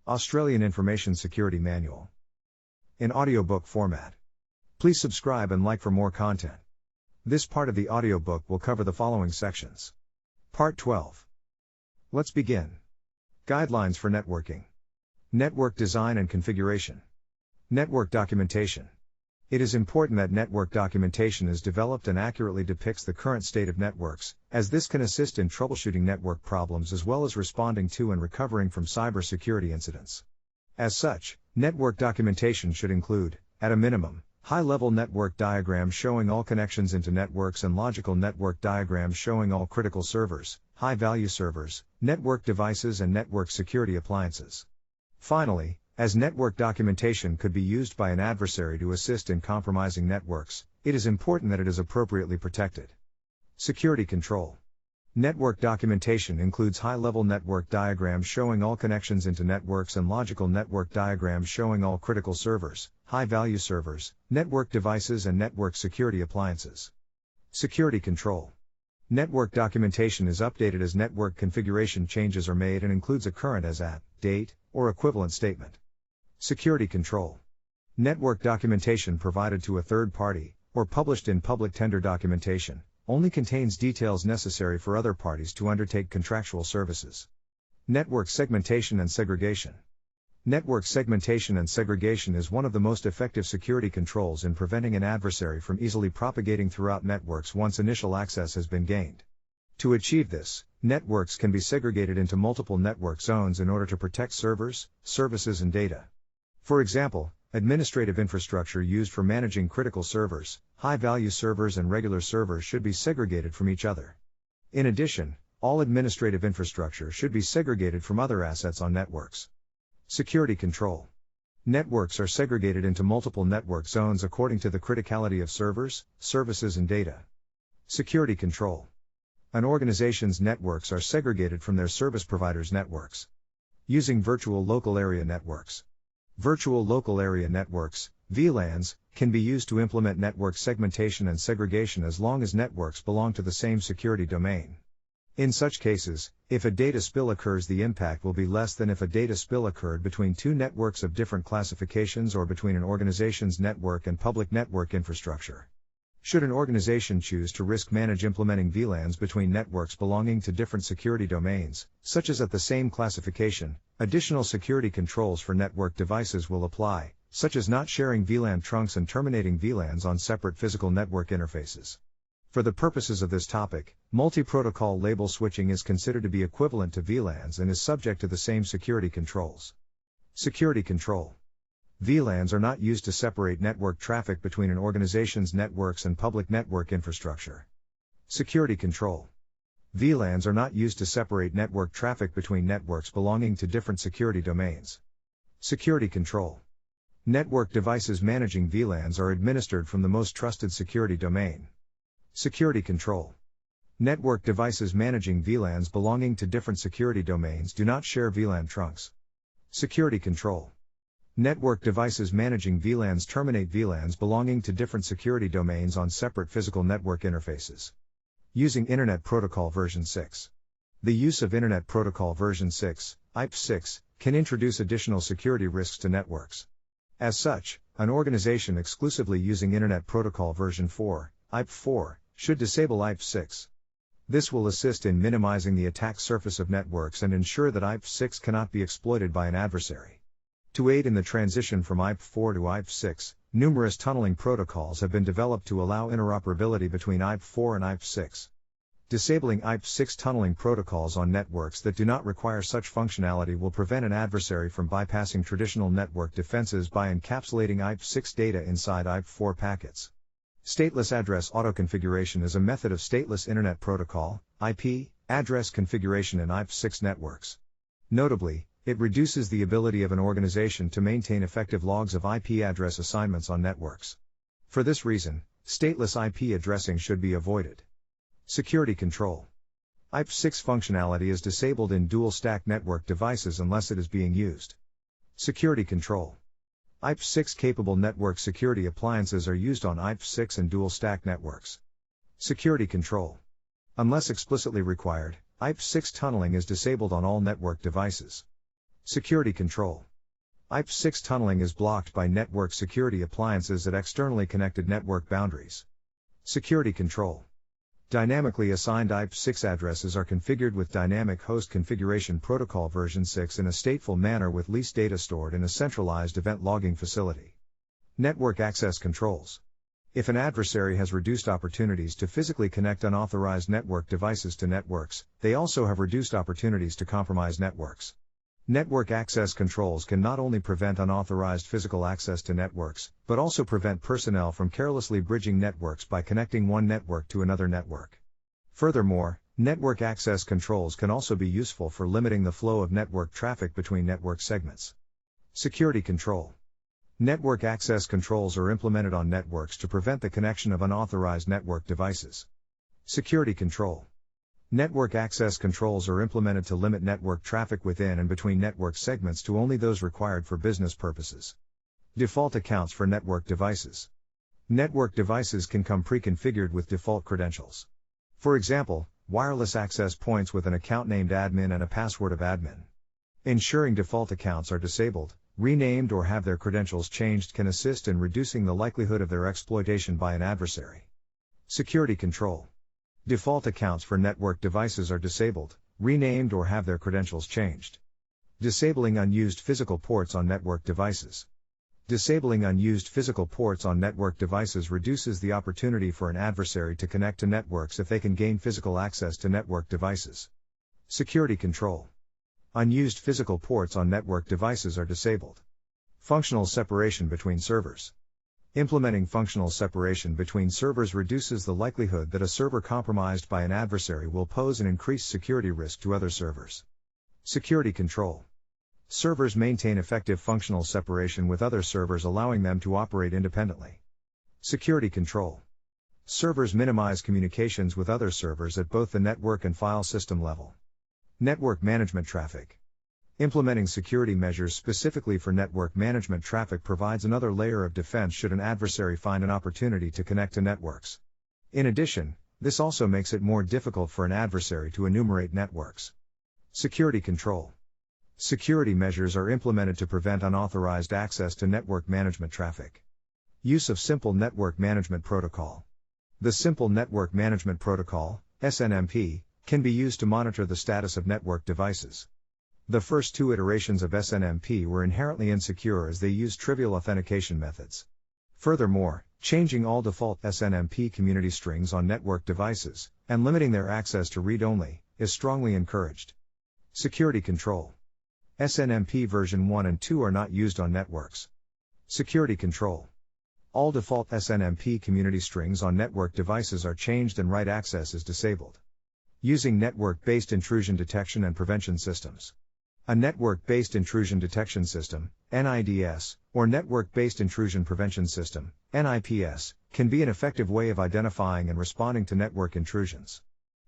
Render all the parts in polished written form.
Australian Information Security Manual. In audiobook format. Please subscribe and like for more content. This part of the audiobook will cover the following sections. Part 12. Let's begin. Guidelines for networking. Network design and configuration. Network documentation. It is important that network documentation is developed and accurately depicts the current state of networks, as this can assist in troubleshooting network problems as well as responding to and recovering from cybersecurity incidents. As such, network documentation should include, at a minimum, high-level network diagrams showing all connections into networks and logical network diagrams showing all critical servers, high-value servers, network devices and network security appliances. Finally, as network documentation could be used by an adversary to assist in compromising networks, it is important that it is appropriately protected. Security control. Network documentation includes high-level network diagrams showing all connections into networks and logical network diagrams showing all critical servers, high-value servers, network devices and network security appliances. Security control. Network documentation is updated as network configuration changes are made and includes a current as at, date, or equivalent statement. Security control. Network documentation provided to a third party, or published in public tender documentation, only contains details necessary for other parties to undertake contractual services. Network segmentation and segregation. Network segmentation and segregation is one of the most effective security controls in preventing an adversary from easily propagating throughout networks once initial access has been gained. To achieve this, networks can be segregated into multiple network zones in order to protect servers, services and data. For example, administrative infrastructure used for managing critical servers, high-value servers and regular servers should be segregated from each other. In addition, all administrative infrastructure should be segregated from other assets on networks. Security control. Networks are segregated into multiple network zones according to the criticality of servers, services and data. Security control. An organization's networks are segregated from their service providers' networks. Using virtual local area networks. Virtual local area networks, VLANs, can be used to implement network segmentation and segregation as long as networks belong to the same security domain. In such cases, if a data spill occurs, the impact will be less than if a data spill occurred between two networks of different classifications or between an organization's network and public network infrastructure. Should an organization choose to risk manage implementing VLANs between networks belonging to different security domains, such as at the same classification, additional security controls for network devices will apply, such as not sharing VLAN trunks and terminating VLANs on separate physical network interfaces. For the purposes of this topic, multi-protocol label switching is considered to be equivalent to VLANs and is subject to the same security controls. Security control. VLANs are not used to separate network traffic between an organization's networks and public network infrastructure. Security control. VLANs are not used to separate network traffic between networks belonging to different security domains. Security control. Network devices managing VLANs are administered from the most trusted security domain. Security control. Network devices managing VLANs belonging to different security domains do not share VLAN trunks. Security control. Network devices managing VLANs terminate VLANs belonging to different security domains on separate physical network interfaces. Using Internet Protocol version 6. The use of Internet Protocol version 6, IP6, can introduce additional security risks to networks. As such, an organization exclusively using Internet Protocol version 4, IP4, should disable IP6. This will assist in minimizing the attack surface of networks and ensure that IP6 cannot be exploited by an adversary. To aid in the transition from IP4 to IP6, numerous tunneling protocols have been developed to allow interoperability between IP4 and IP6. Disabling IP6 tunneling protocols on networks that do not require such functionality will prevent an adversary from bypassing traditional network defenses by encapsulating IP6 data inside IP4 packets. Stateless address auto-configuration is a method of stateless Internet Protocol, IP, address configuration in IP6 networks. Notably, it reduces the ability of an organization to maintain effective logs of IP address assignments on networks. For this reason, stateless IP addressing should be avoided. Security control. IP6 functionality is disabled in dual-stack network devices unless it is being used. Security control. IP6-capable network security appliances are used on IP6 and dual-stack networks. Security control. Unless explicitly required, IP6 tunneling is disabled on all network devices. Security control. IPv6 tunneling is blocked by network security appliances at externally connected network boundaries. Security control. Dynamically assigned IPv6 addresses are configured with Dynamic Host Configuration Protocol version 6 in a stateful manner with least data stored in a centralized event logging facility. Network access controls. If an adversary has reduced opportunities to physically connect unauthorized network devices to networks, they also have reduced opportunities to compromise networks. Network access controls can not only prevent unauthorized physical access to networks, but also prevent personnel from carelessly bridging networks by connecting one network to another network. Furthermore, network access controls can also be useful for limiting the flow of network traffic between network segments. Security control. Network access controls are implemented on networks to prevent the connection of unauthorized network devices. Security control. Network access controls are implemented to limit network traffic within and between network segments to only those required for business purposes. Default accounts for network devices. Network devices can come pre-configured with default credentials. For example, wireless access points with an account named admin and a password of admin. Ensuring default accounts are disabled, renamed or have their credentials changed can assist in reducing the likelihood of their exploitation by an adversary. Security control. Default accounts for network devices are disabled, renamed or have their credentials changed. Disabling unused physical ports on network devices. Disabling unused physical ports on network devices reduces the opportunity for an adversary to connect to networks if they can gain physical access to network devices. Security control. Unused physical ports on network devices are disabled. Functional separation between servers. Implementing functional separation between servers reduces the likelihood that a server compromised by an adversary will pose an increased security risk to other servers. Security control. Servers maintain effective functional separation with other servers, allowing them to operate independently. Security control. Servers minimize communications with other servers at both the network and file system level. Network management traffic. Implementing security measures specifically for network management traffic provides another layer of defense should an adversary find an opportunity to connect to networks. In addition, this also makes it more difficult for an adversary to enumerate networks. Security control. Security measures are implemented to prevent unauthorized access to network management traffic. Use of Simple Network Management Protocol. The Simple Network Management Protocol, SNMP, can be used to monitor the status of network devices. The first two iterations of SNMP were inherently insecure as they used trivial authentication methods. Furthermore, changing all default SNMP community strings on network devices, and limiting their access to read-only, is strongly encouraged. Security control. SNMP version 1 and 2 are not used on networks. Security control. All default SNMP community strings on network devices are changed and write access is disabled. Using network-based intrusion detection and prevention systems. A network-based intrusion detection system, NIDS, or network-based intrusion prevention system, NIPS, can be an effective way of identifying and responding to network intrusions.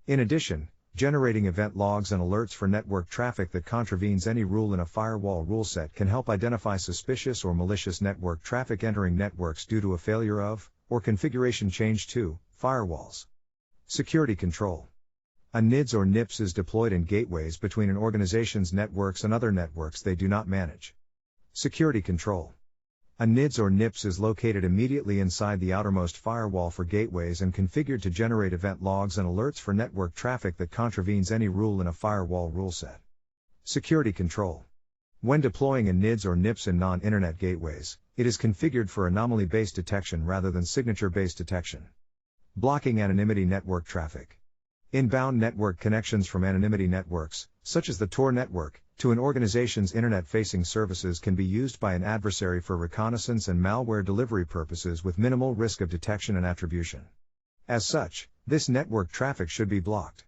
In addition, generating event logs and alerts for network traffic that contravenes any rule in a firewall rule set can help identify suspicious or malicious network traffic entering networks due to a failure of, or configuration change to, firewalls. Security control. A NIDS or NIPS is deployed in gateways between an organization's networks and other networks they do not manage. Security control. A NIDS or NIPS is located immediately inside the outermost firewall for gateways and configured to generate event logs and alerts for network traffic that contravenes any rule in a firewall rule set. Security control. When deploying a NIDS or NIPS in non-internet gateways, it is configured for anomaly-based detection rather than signature-based detection. Blocking anonymity network traffic. Inbound network connections from anonymity networks, such as the Tor network, to an organization's internet-facing services can be used by an adversary for reconnaissance and malware delivery purposes with minimal risk of detection and attribution. As such, this network traffic should be blocked.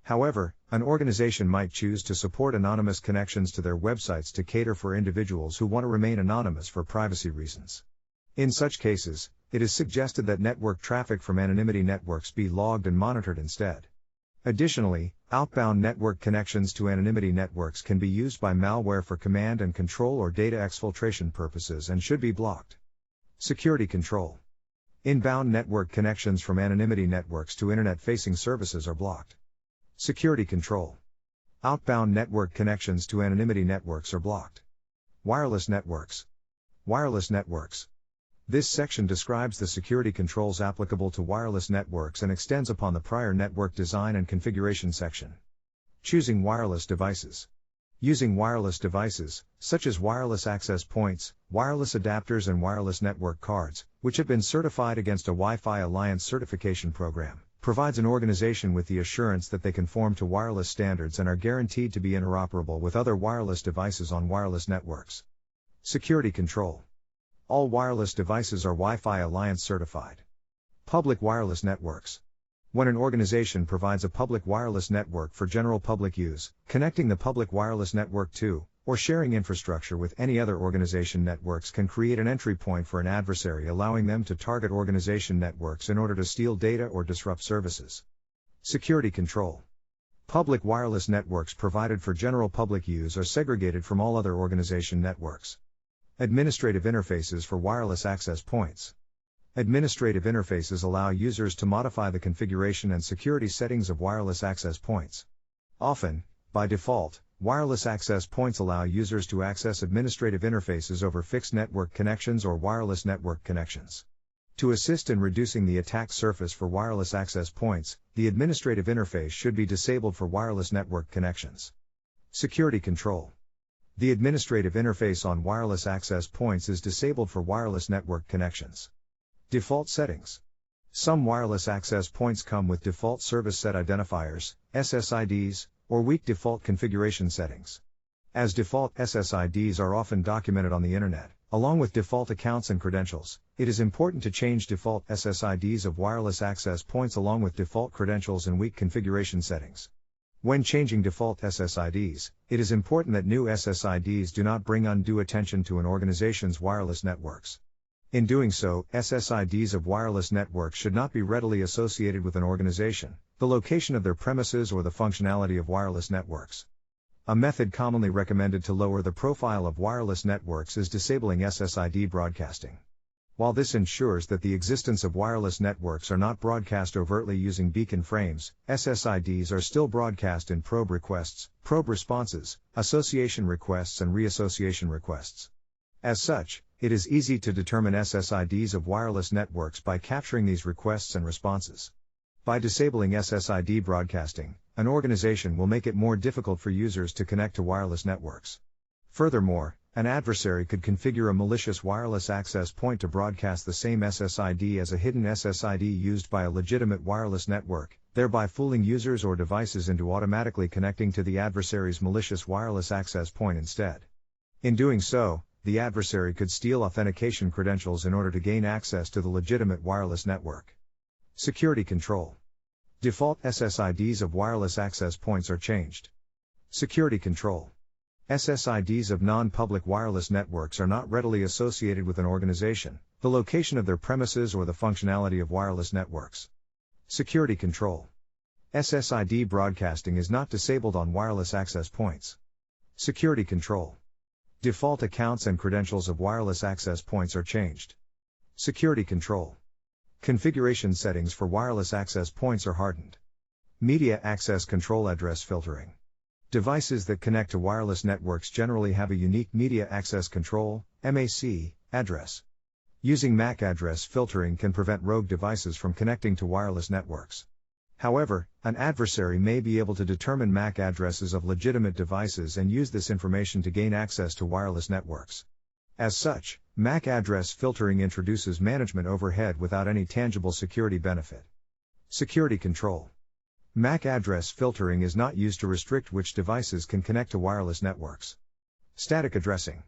However, an organization might choose to support anonymous connections to their websites to cater for individuals who want to remain anonymous for privacy reasons. In such cases, it is suggested that network traffic from anonymity networks be logged and monitored instead. Additionally, outbound network connections to anonymity networks can be used by malware for command and control or data exfiltration purposes and should be blocked. Security control. Inbound network connections from anonymity networks to internet-facing services are blocked. Security control. Outbound network connections to anonymity networks are blocked. Wireless networks. Wireless networks. This section describes the security controls applicable to wireless networks and extends upon the prior network design and configuration section. Choosing wireless devices. Using wireless devices, such as wireless access points, wireless adapters and wireless network cards, which have been certified against a Wi-Fi Alliance certification program, provides an organization with the assurance that they conform to wireless standards and are guaranteed to be interoperable with other wireless devices on wireless networks. Security control. All wireless devices are Wi-Fi Alliance certified. Public wireless networks. When an organization provides a public wireless network for general public use, connecting the public wireless network to, or sharing infrastructure with any other organization networks can create an entry point for an adversary, allowing them to target organization networks in order to steal data or disrupt services. Security control. Public wireless networks provided for general public use are segregated from all other organization networks. Administrative interfaces for wireless access points. Administrative interfaces allow users to modify the configuration and security settings of wireless access points. Often, by default, wireless access points allow users to access administrative interfaces over fixed network connections or wireless network connections. To assist in reducing the attack surface for wireless access points, the administrative interface should be disabled for wireless network connections. Security control. The administrative interface on wireless access points is disabled for wireless network connections. Default settings. Some wireless access points come with default service set identifiers, SSIDs, or weak default configuration settings. As default SSIDs are often documented on the Internet, along with default accounts and credentials, it is important to change default SSIDs of wireless access points along with default credentials and weak configuration settings. When changing default SSIDs, it is important that new SSIDs do not bring undue attention to an organization's wireless networks. In doing so, SSIDs of wireless networks should not be readily associated with an organization, the location of their premises or the functionality of wireless networks. A method commonly recommended to lower the profile of wireless networks is disabling SSID broadcasting. While this ensures that the existence of wireless networks are not broadcast overtly using beacon frames, SSIDs are still broadcast in probe requests, probe responses, association requests and reassociation requests. As such, it is easy to determine SSIDs of wireless networks by capturing these requests and responses. By disabling SSID broadcasting, an organization will make it more difficult for users to connect to wireless networks. Furthermore, an adversary could configure a malicious wireless access point to broadcast the same SSID as a hidden SSID used by a legitimate wireless network, thereby fooling users or devices into automatically connecting to the adversary's malicious wireless access point instead. In doing so, the adversary could steal authentication credentials in order to gain access to the legitimate wireless network. Security control. Default SSIDs of wireless access points are changed. Security control. SSIDs of non-public wireless networks are not readily associated with an organization, the location of their premises or the functionality of wireless networks. Security control. SSID broadcasting is not disabled on wireless access points. Security control. Default accounts and credentials of wireless access points are changed. Security control. Configuration settings for wireless access points are hardened. Media access control address filtering. Devices that connect to wireless networks generally have a unique media access control, MAC, address. Using MAC address filtering can prevent rogue devices from connecting to wireless networks. However, an adversary may be able to determine MAC addresses of legitimate devices and use this information to gain access to wireless networks. As such, MAC address filtering introduces management overhead without any tangible security benefit. Security control. MAC address filtering is not used to restrict which devices can connect to wireless networks. Static addressing.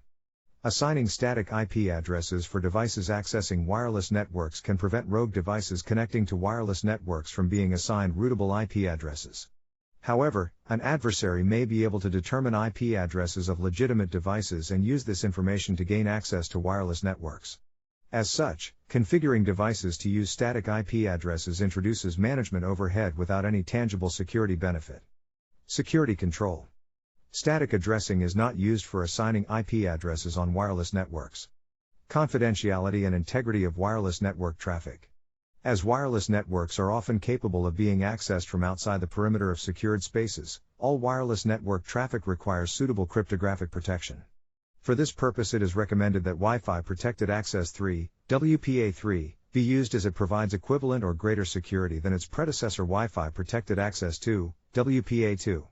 Assigning static IP addresses for devices accessing wireless networks can prevent rogue devices connecting to wireless networks from being assigned routable IP addresses. However, an adversary may be able to determine IP addresses of legitimate devices and use this information to gain access to wireless networks. As such, configuring devices to use static IP addresses introduces management overhead without any tangible security benefit. Security control. Static addressing is not used for assigning IP addresses on wireless networks. Confidentiality and integrity of wireless network traffic. As wireless networks are often capable of being accessed from outside the perimeter of secured spaces, all wireless network traffic requires suitable cryptographic protection. For this purpose, it is recommended that Wi-Fi Protected Access 3, WPA3, be used, as it provides equivalent or greater security than its predecessor Wi-Fi Protected Access 2, WPA2.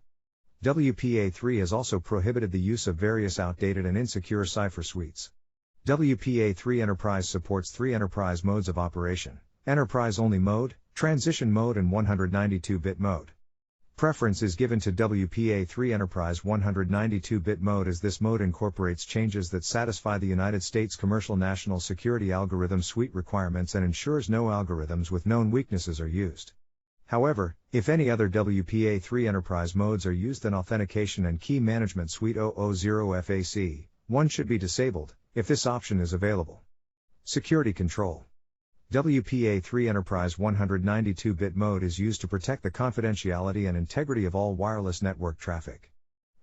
WPA3 has also prohibited the use of various outdated and insecure cipher suites. WPA3 Enterprise supports 3 enterprise modes of operation: Enterprise-only mode, Transition mode, and 192-bit mode. Preference is given to WPA3 Enterprise 192-bit mode, as this mode incorporates changes that satisfy the United States Commercial National Security Algorithm Suite requirements and ensures no algorithms with known weaknesses are used. However, if any other WPA3 Enterprise modes are used, then Authentication and Key Management Suite 000FAC 1 should be disabled, if this option is available. Security control. WPA3 Enterprise 192-bit mode is used to protect the confidentiality and integrity of all wireless network traffic.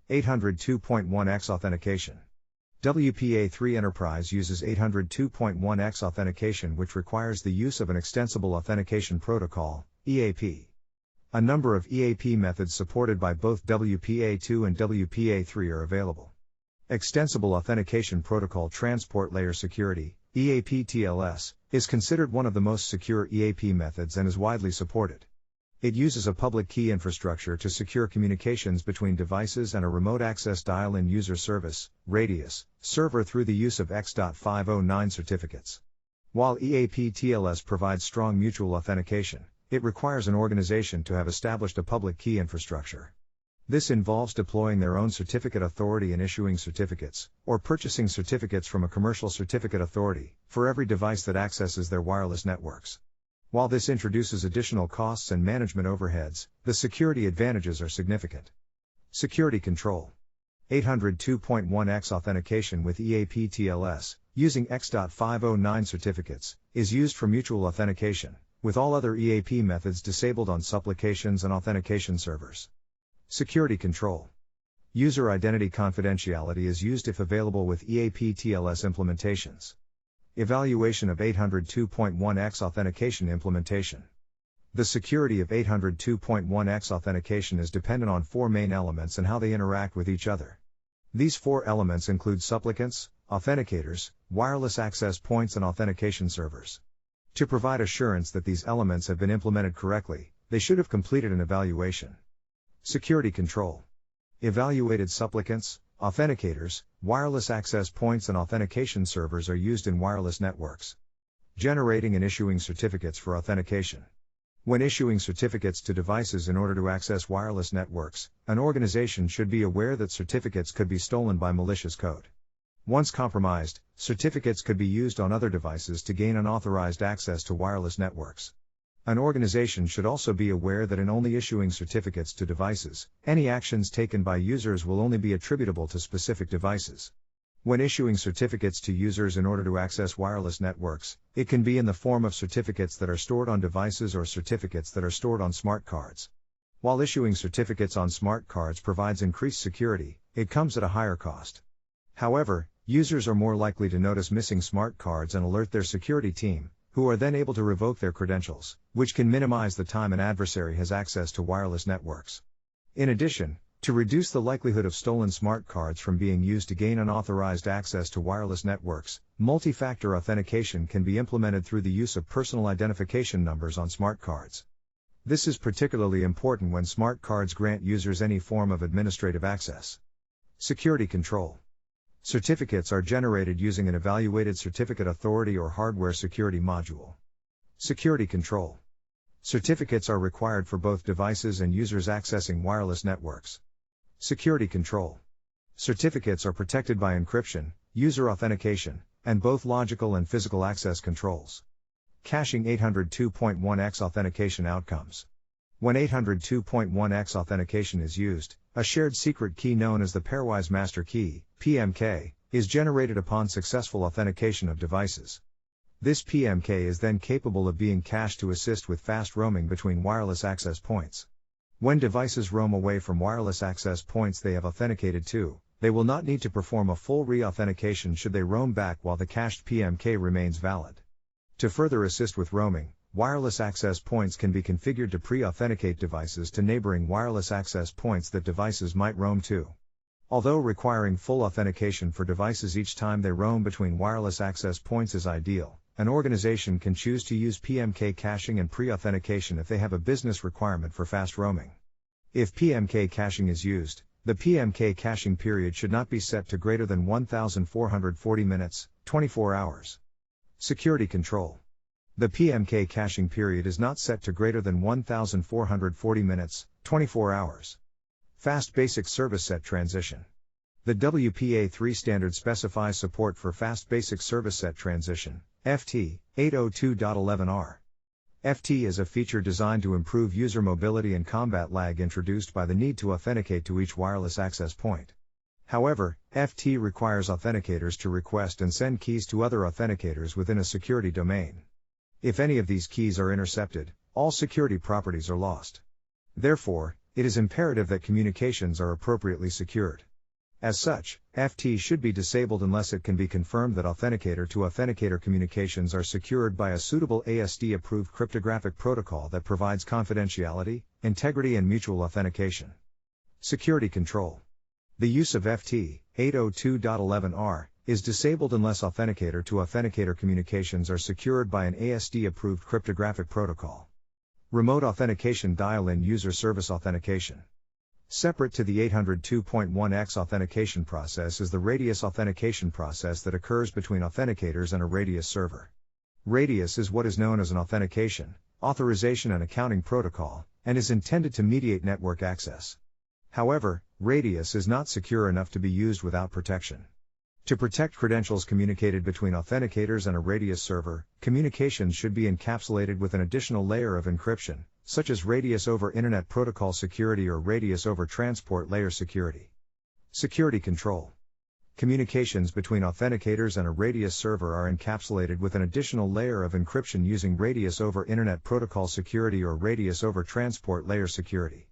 802.1x Authentication. WPA3 Enterprise uses 802.1x Authentication, which requires the use of an Extensible Authentication Protocol, EAP. A number of EAP methods supported by both WPA2 and WPA3 are available. Extensible Authentication Protocol Transport Layer Security, EAP-TLS, is considered one of the most secure EAP methods and is widely supported. It uses a public key infrastructure to secure communications between devices and a remote access dial-in user service, Radius, server through the use of X.509 certificates. While EAP-TLS provides strong mutual authentication, it requires an organization to have established a public key infrastructure. This involves deploying their own certificate authority and issuing certificates, or purchasing certificates from a commercial certificate authority, for every device that accesses their wireless networks. While this introduces additional costs and management overheads, the security advantages are significant. Security control. 802.1x Authentication with EAP-TLS, using X.509 certificates, is used for mutual authentication, with all other EAP methods disabled on supplications and authentication servers. Security control. User identity confidentiality is used if available with EAP-TLS implementations. Evaluation of 802.1x Authentication implementation. The security of 802.1x Authentication is dependent on 4 main elements and how they interact with each other. These 4 elements include supplicants, authenticators, wireless access points, and authentication servers. To provide assurance that these elements have been implemented correctly, they should have completed an evaluation. Security control. Evaluated supplicants, authenticators, wireless access points, and authentication servers are used in wireless networks. Generating and issuing certificates for authentication. When issuing certificates to devices in order to access wireless networks, an organization should be aware that certificates could be stolen by malicious code. Once compromised, certificates could be used on other devices to gain unauthorized access to wireless networks. An organization should also be aware that in only issuing certificates to devices, any actions taken by users will only be attributable to specific devices. When issuing certificates to users in order to access wireless networks, it can be in the form of certificates that are stored on devices or certificates that are stored on smart cards. While issuing certificates on smart cards provides increased security, it comes at a higher cost. However, users are more likely to notice missing smart cards and alert their security team, who are then able to revoke their credentials, which can minimize the time an adversary has access to wireless networks. In addition, to reduce the likelihood of stolen smart cards from being used to gain unauthorized access to wireless networks, multi-factor authentication can be implemented through the use of personal identification numbers on smart cards. This is particularly important when smart cards grant users any form of administrative access. Security control. Certificates are generated using an evaluated certificate authority or hardware security module. Security control. Certificates are required for both devices and users accessing wireless networks. Security control. Certificates are protected by encryption, user authentication, and both logical and physical access controls. Caching 802.1x Authentication outcomes. When 802.1x authentication is used, a shared secret key known as the pairwise master key, PMK, is generated upon successful authentication of devices. This PMK is then capable of being cached to assist with fast roaming between wireless access points. When devices roam away from wireless access points they have authenticated to, they will not need to perform a full re-authentication should they roam back while the cached PMK remains valid. To further assist with roaming, wireless access points can be configured to pre-authenticate devices to neighboring wireless access points that devices might roam to. Although requiring full authentication for devices each time they roam between wireless access points is ideal, an organization can choose to use PMK caching and pre-authentication if they have a business requirement for fast roaming. If PMK caching is used, the PMK caching period should not be set to greater than 1,440 minutes, 24 hours. Security control. The PMK caching period is not set to greater than 1,440 minutes, 24 hours. Fast Basic Service Set Transition. The WPA3 standard specifies support for Fast Basic Service Set Transition, FT, 802.11r. FT is a feature designed to improve user mobility and combat lag introduced by the need to authenticate to each wireless access point. However, FT requires authenticators to request and send keys to other authenticators within a security domain. If any of these keys are intercepted, all security properties are lost. Therefore, it is imperative that communications are appropriately secured. As such, FT should be disabled unless it can be confirmed that authenticator-to-authenticator communications are secured by a suitable ASD-approved cryptographic protocol that provides confidentiality, integrity and mutual authentication. Security control. The use of FT, 802.11r, is disabled unless authenticator-to-authenticator communications are secured by an ASD-approved cryptographic protocol. Remote authentication dial-in user service authentication. Separate to the 802.1x authentication process is the radius authentication process that occurs between authenticators and a radius server. Radius is what is known as an authentication, authorization and accounting protocol, and is intended to mediate network access. However, radius is not secure enough to be used without protection. To protect credentials communicated between authenticators and a radius server, communications should be encapsulated with an additional layer of encryption, such as radius over Internet Protocol security or radius over transport layer security. Security control. Communications between authenticators and a radius server are encapsulated with an additional layer of encryption using radius over Internet Protocol security or radius over transport layer security.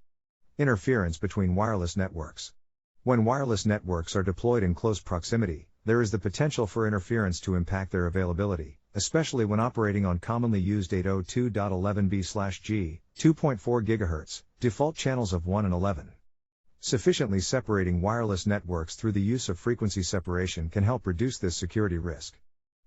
Interference between wireless networks. When wireless networks are deployed in close proximity, there is the potential for interference to impact their availability, especially when operating on commonly used 802.11b/g, 2.4 GHz, default channels of 1 and 11. Sufficiently separating wireless networks through the use of frequency separation can help reduce this security risk.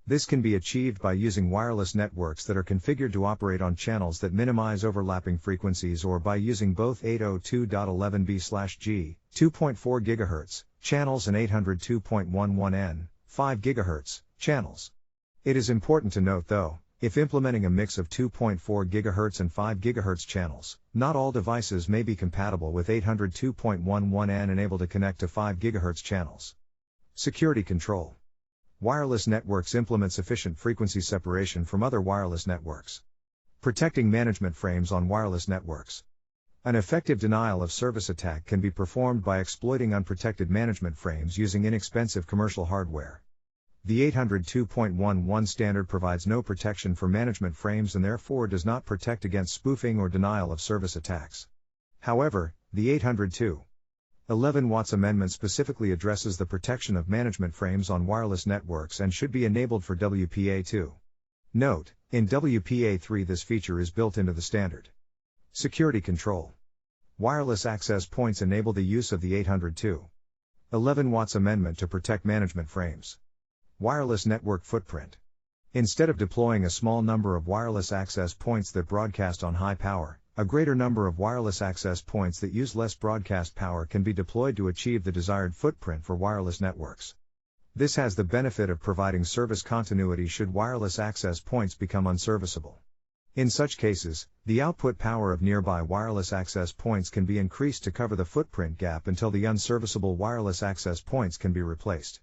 This can be achieved by using wireless networks that are configured to operate on channels that minimize overlapping frequencies or by using both 802.11b/g, 2.4 GHz, channels and 802.11n, 5 GHz, channels. It is important to note though, if implementing a mix of 2.4 GHz and 5 GHz channels, not all devices may be compatible with 802.11n and able to connect to 5 GHz channels. Security control. Wireless networks implement sufficient frequency separation from other wireless networks. Protecting management frames on wireless networks. An effective denial of service attack can be performed by exploiting unprotected management frames using inexpensive commercial hardware. The 802.11 standard provides no protection for management frames and therefore does not protect against spoofing or denial of service attacks. However, the 802.11 Watts amendment specifically addresses the protection of management frames on wireless networks and should be enabled for WPA2. Note, in WPA3 this feature is built into the standard. Security control. Wireless access points enable the use of the 802.11 Watts amendment to protect management frames. Wireless network footprint. Instead of deploying a small number of wireless access points that broadcast on high power, a greater number of wireless access points that use less broadcast power can be deployed to achieve the desired footprint for wireless networks. This has the benefit of providing service continuity should wireless access points become unserviceable. In such cases, the output power of nearby wireless access points can be increased to cover the footprint gap until the unserviceable wireless access points can be replaced.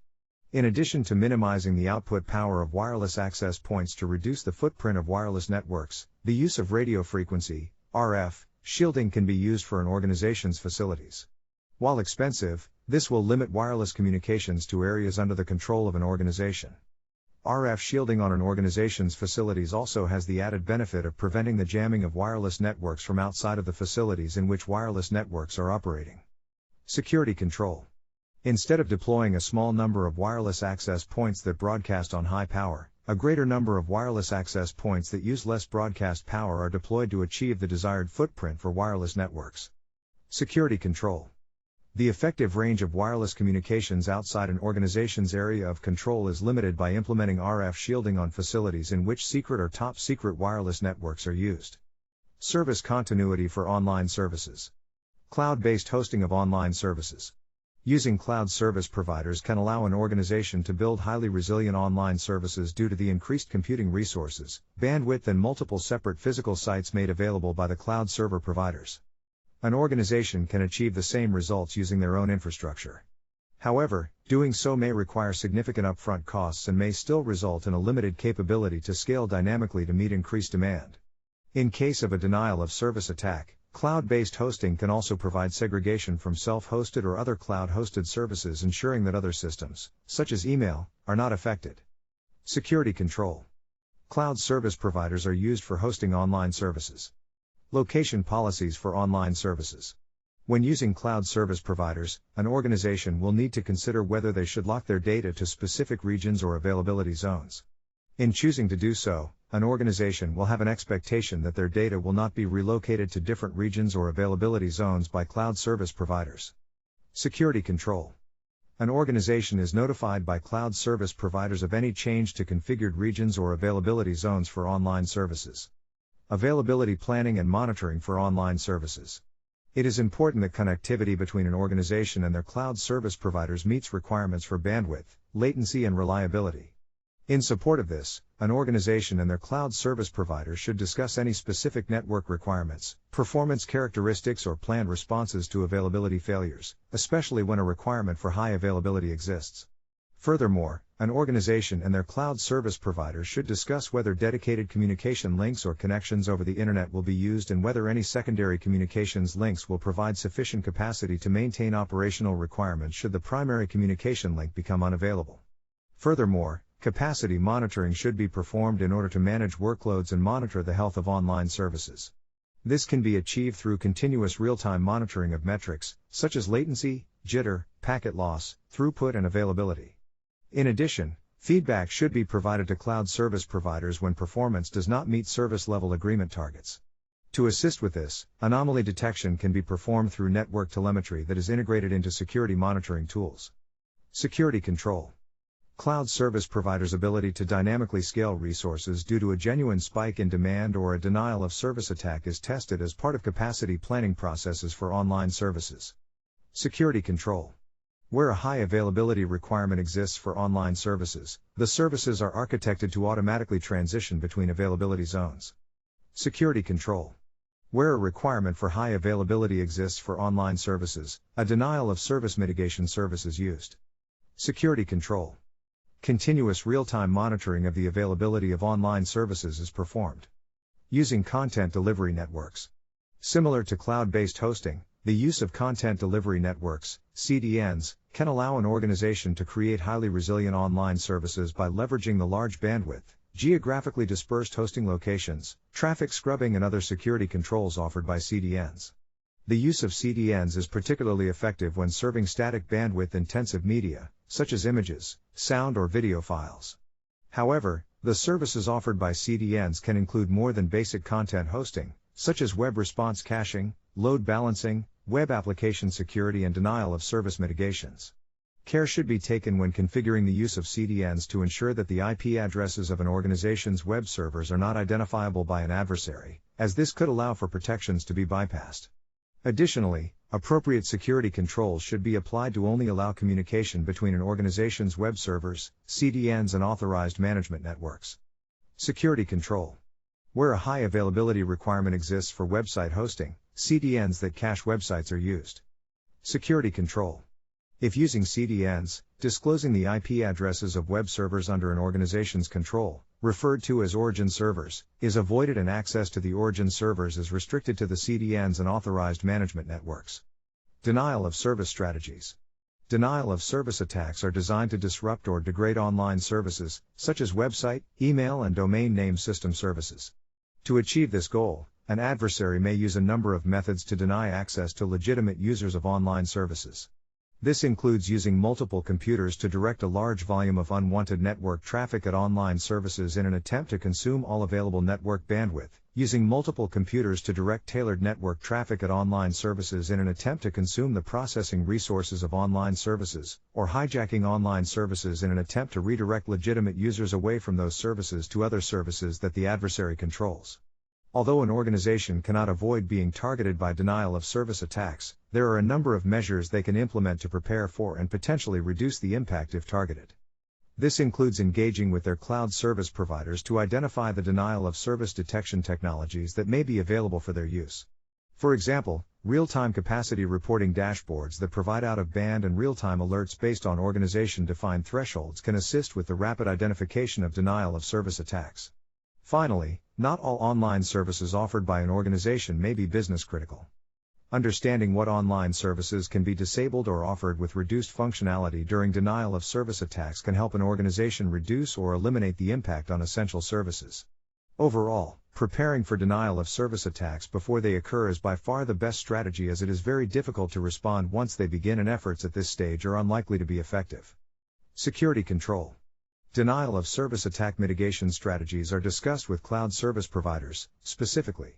In addition to minimizing the output power of wireless access points to reduce the footprint of wireless networks, the use of radio frequency, RF, shielding can be used for an organization's facilities. While expensive, this will limit wireless communications to areas under the control of an organization. RF shielding on an organization's facilities also has the added benefit of preventing the jamming of wireless networks from outside of the facilities in which wireless networks are operating. Security control. Instead of deploying a small number of wireless access points that broadcast on high power, A greater number of wireless access points that use less broadcast power are deployed to achieve the desired footprint for wireless networks. Security control. The effective range of wireless communications outside an organization's area of control is limited by implementing RF shielding on facilities in which secret or top-secret wireless networks are used. Service continuity for online services. Cloud-based hosting of online services. Using cloud service providers can allow an organization to build highly resilient online services due to the increased computing resources, bandwidth, and multiple separate physical sites made available by the cloud server providers. An organization can achieve the same results using their own infrastructure. However, doing so may require significant upfront costs and may still result in a limited capability to scale dynamically to meet increased demand. In case of a denial of service attack, cloud-based hosting can also provide segregation from self-hosted or other cloud-hosted services, ensuring that other systems, such as email, are not affected. Security control. Cloud service providers are used for hosting online services. Location policies for online services. When using cloud service providers, an organization will need to consider whether they should lock their data to specific regions or availability zones. In choosing to do so, an organization will have an expectation that their data will not be relocated to different regions or availability zones by cloud service providers. Security control. An organization is notified by cloud service providers of any change to configured regions or availability zones for online services. Availability planning and monitoring for online services. It is important that connectivity between an organization and their cloud service providers meets requirements for bandwidth, latency, and reliability. In support of this, an organization and their cloud service providers should discuss any specific network requirements, performance characteristics, or planned responses to availability failures, especially when a requirement for high availability exists. Furthermore, an organization and their cloud service providers should discuss whether dedicated communication links or connections over the Internet will be used and whether any secondary communications links will provide sufficient capacity to maintain operational requirements should the primary communication link become unavailable. Furthermore, capacity monitoring should be performed in order to manage workloads and monitor the health of online services. This can be achieved through continuous real-time monitoring of metrics, such as latency, jitter, packet loss, throughput, and availability. In addition, feedback should be provided to cloud service providers when performance does not meet service level agreement targets. To assist with this, anomaly detection can be performed through network telemetry that is integrated into security monitoring tools. Security control. Cloud service providers' ability to dynamically scale resources due to a genuine spike in demand or a denial of service attack is tested as part of capacity planning processes for online services. Security control. Where a high availability requirement exists for online services, the services are architected to automatically transition between availability zones. Security control. Where a requirement for high availability exists for online services, a denial of service mitigation service is used. Security control. Continuous real-time monitoring of the availability of online services is performed. Using content delivery networks. Similar to cloud-based hosting, the use of content delivery networks, CDNs, can allow an organization to create highly resilient online services by leveraging the large bandwidth, geographically dispersed hosting locations, traffic scrubbing, and other security controls offered by CDNs. The use of CDNs is particularly effective when serving static bandwidth-intensive media, such as images, sound, or video files. However, the services offered by CDNs can include more than basic content hosting, such as web response caching, load balancing, web application security, and denial of service mitigations. Care should be taken when configuring the use of CDNs to ensure that the IP addresses of an organization's web servers are not identifiable by an adversary, as this could allow for protections to be bypassed. Additionally, appropriate security controls should be applied to only allow communication between an organization's web servers, CDNs, and authorized management networks. Security control. Where a high availability requirement exists for website hosting, CDNs that cache websites are used. Security control. If using CDNs, disclosing the IP addresses of web servers under an organization's control, referred to as origin servers, is avoided and access to the origin servers is restricted to the CDNs and authorized management networks. Denial of service strategies. Denial of service attacks are designed to disrupt or degrade online services, such as website, email, and domain name system services. To achieve this goal, an adversary may use a number of methods to deny access to legitimate users of online services. This includes using multiple computers to direct a large volume of unwanted network traffic at online services in an attempt to consume all available network bandwidth, using multiple computers to direct tailored network traffic at online services in an attempt to consume the processing resources of online services, or hijacking online services in an attempt to redirect legitimate users away from those services to other services that the adversary controls. Although an organization cannot avoid being targeted by denial-of-service attacks, there are a number of measures they can implement to prepare for and potentially reduce the impact if targeted. This includes engaging with their cloud service providers to identify the denial-of-service detection technologies that may be available for their use. For example, real-time capacity reporting dashboards that provide out-of-band and real-time alerts based on organization-defined thresholds can assist with the rapid identification of denial-of-service attacks. Finally, not all online services offered by an organization may be business critical. Understanding what online services can be disabled or offered with reduced functionality during denial-of-service attacks can help an organization reduce or eliminate the impact on essential services. Overall, preparing for denial-of-service attacks before they occur is by far the best strategy, as it is very difficult to respond once they begin, and efforts at this stage are unlikely to be effective. Security control. Denial-of-service attack mitigation strategies are discussed with cloud service providers, specifically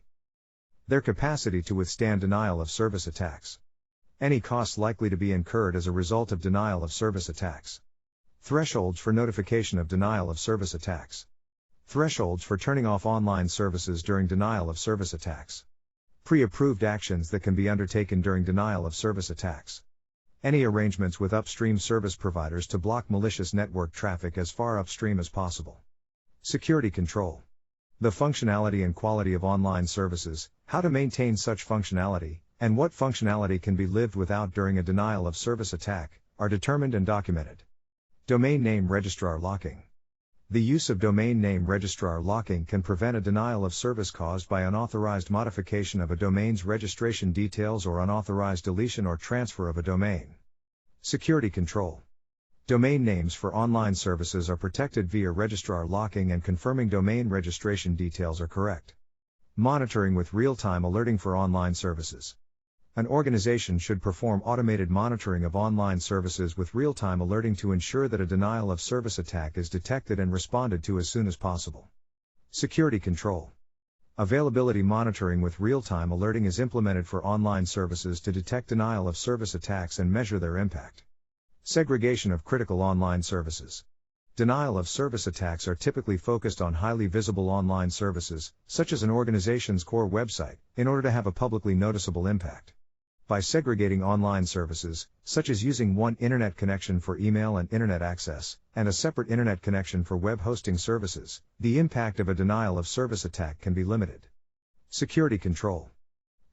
their capacity to withstand denial-of-service attacks, any costs likely to be incurred as a result of denial-of-service attacks, thresholds for notification of denial-of-service attacks, thresholds for turning off online services during denial-of-service attacks, pre-approved actions that can be undertaken during denial-of-service attacks, any arrangements with upstream service providers to block malicious network traffic as far upstream as possible. Security control. The functionality and quality of online services, how to maintain such functionality, and what functionality can be lived without during a denial-of-service attack, are determined and documented. Domain name registrar locking. The use of domain name registrar locking can prevent a denial-of-service caused by unauthorized modification of a domain's registration details or unauthorized deletion or transfer of a domain. Security control. Domain names for online services are protected via registrar locking and confirming domain registration details are correct. Monitoring with real-time alerting for online services. An organization should perform automated monitoring of online services with real-time alerting to ensure that a denial-of-service attack is detected and responded to as soon as possible. Security control. Availability monitoring with real-time alerting is implemented for online services to detect denial-of-service attacks and measure their impact. Segregation of critical online services. Denial-of-service attacks are typically focused on highly visible online services, such as an organization's core website, in order to have a publicly noticeable impact. By segregating online services, such as using one internet connection for email and internet access, and a separate internet connection for web hosting services, the impact of a denial-of-service attack can be limited. Security control.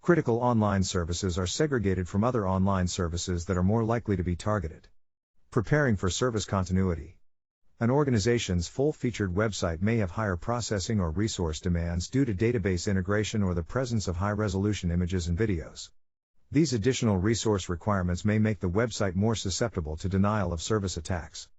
Critical online services are segregated from other online services that are more likely to be targeted. Preparing for service continuity. An organization's full-featured website may have higher processing or resource demands due to database integration or the presence of high-resolution images and videos. These additional resource requirements may make the website more susceptible to denial-of-service attacks.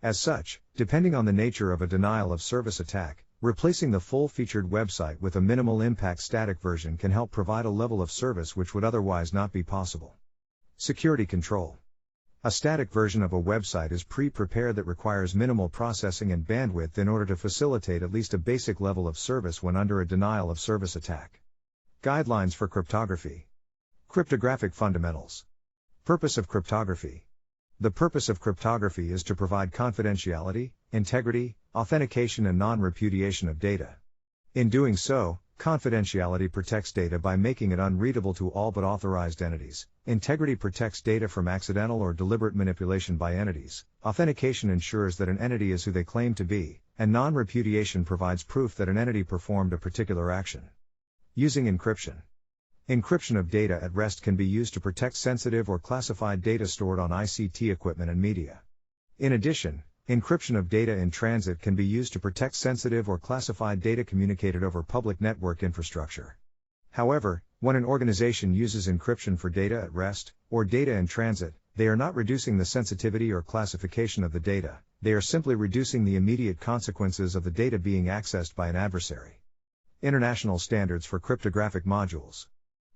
As such, depending on the nature of a denial-of-service attack, replacing the full-featured website with a minimal-impact static version can help provide a level of service which would otherwise not be possible. Security control. A static version of a website is pre-prepared that requires minimal processing and bandwidth in order to facilitate at least a basic level of service when under a denial-of-service attack. Guidelines for cryptography. Cryptographic fundamentals. Purpose of cryptography. The purpose of cryptography is to provide confidentiality, integrity, authentication and non-repudiation of data. In doing so, confidentiality protects data by making it unreadable to all but authorized entities, integrity protects data from accidental or deliberate manipulation by entities, authentication ensures that an entity is who they claim to be, and non-repudiation provides proof that an entity performed a particular action. Using encryption. Encryption of data at rest can be used to protect sensitive or classified data stored on ICT equipment and media. In addition, encryption of data in transit can be used to protect sensitive or classified data communicated over public network infrastructure. However, when an organization uses encryption for data at rest, or data in transit, they are not reducing the sensitivity or classification of the data, they are simply reducing the immediate consequences of the data being accessed by an adversary. International standards for cryptographic modules.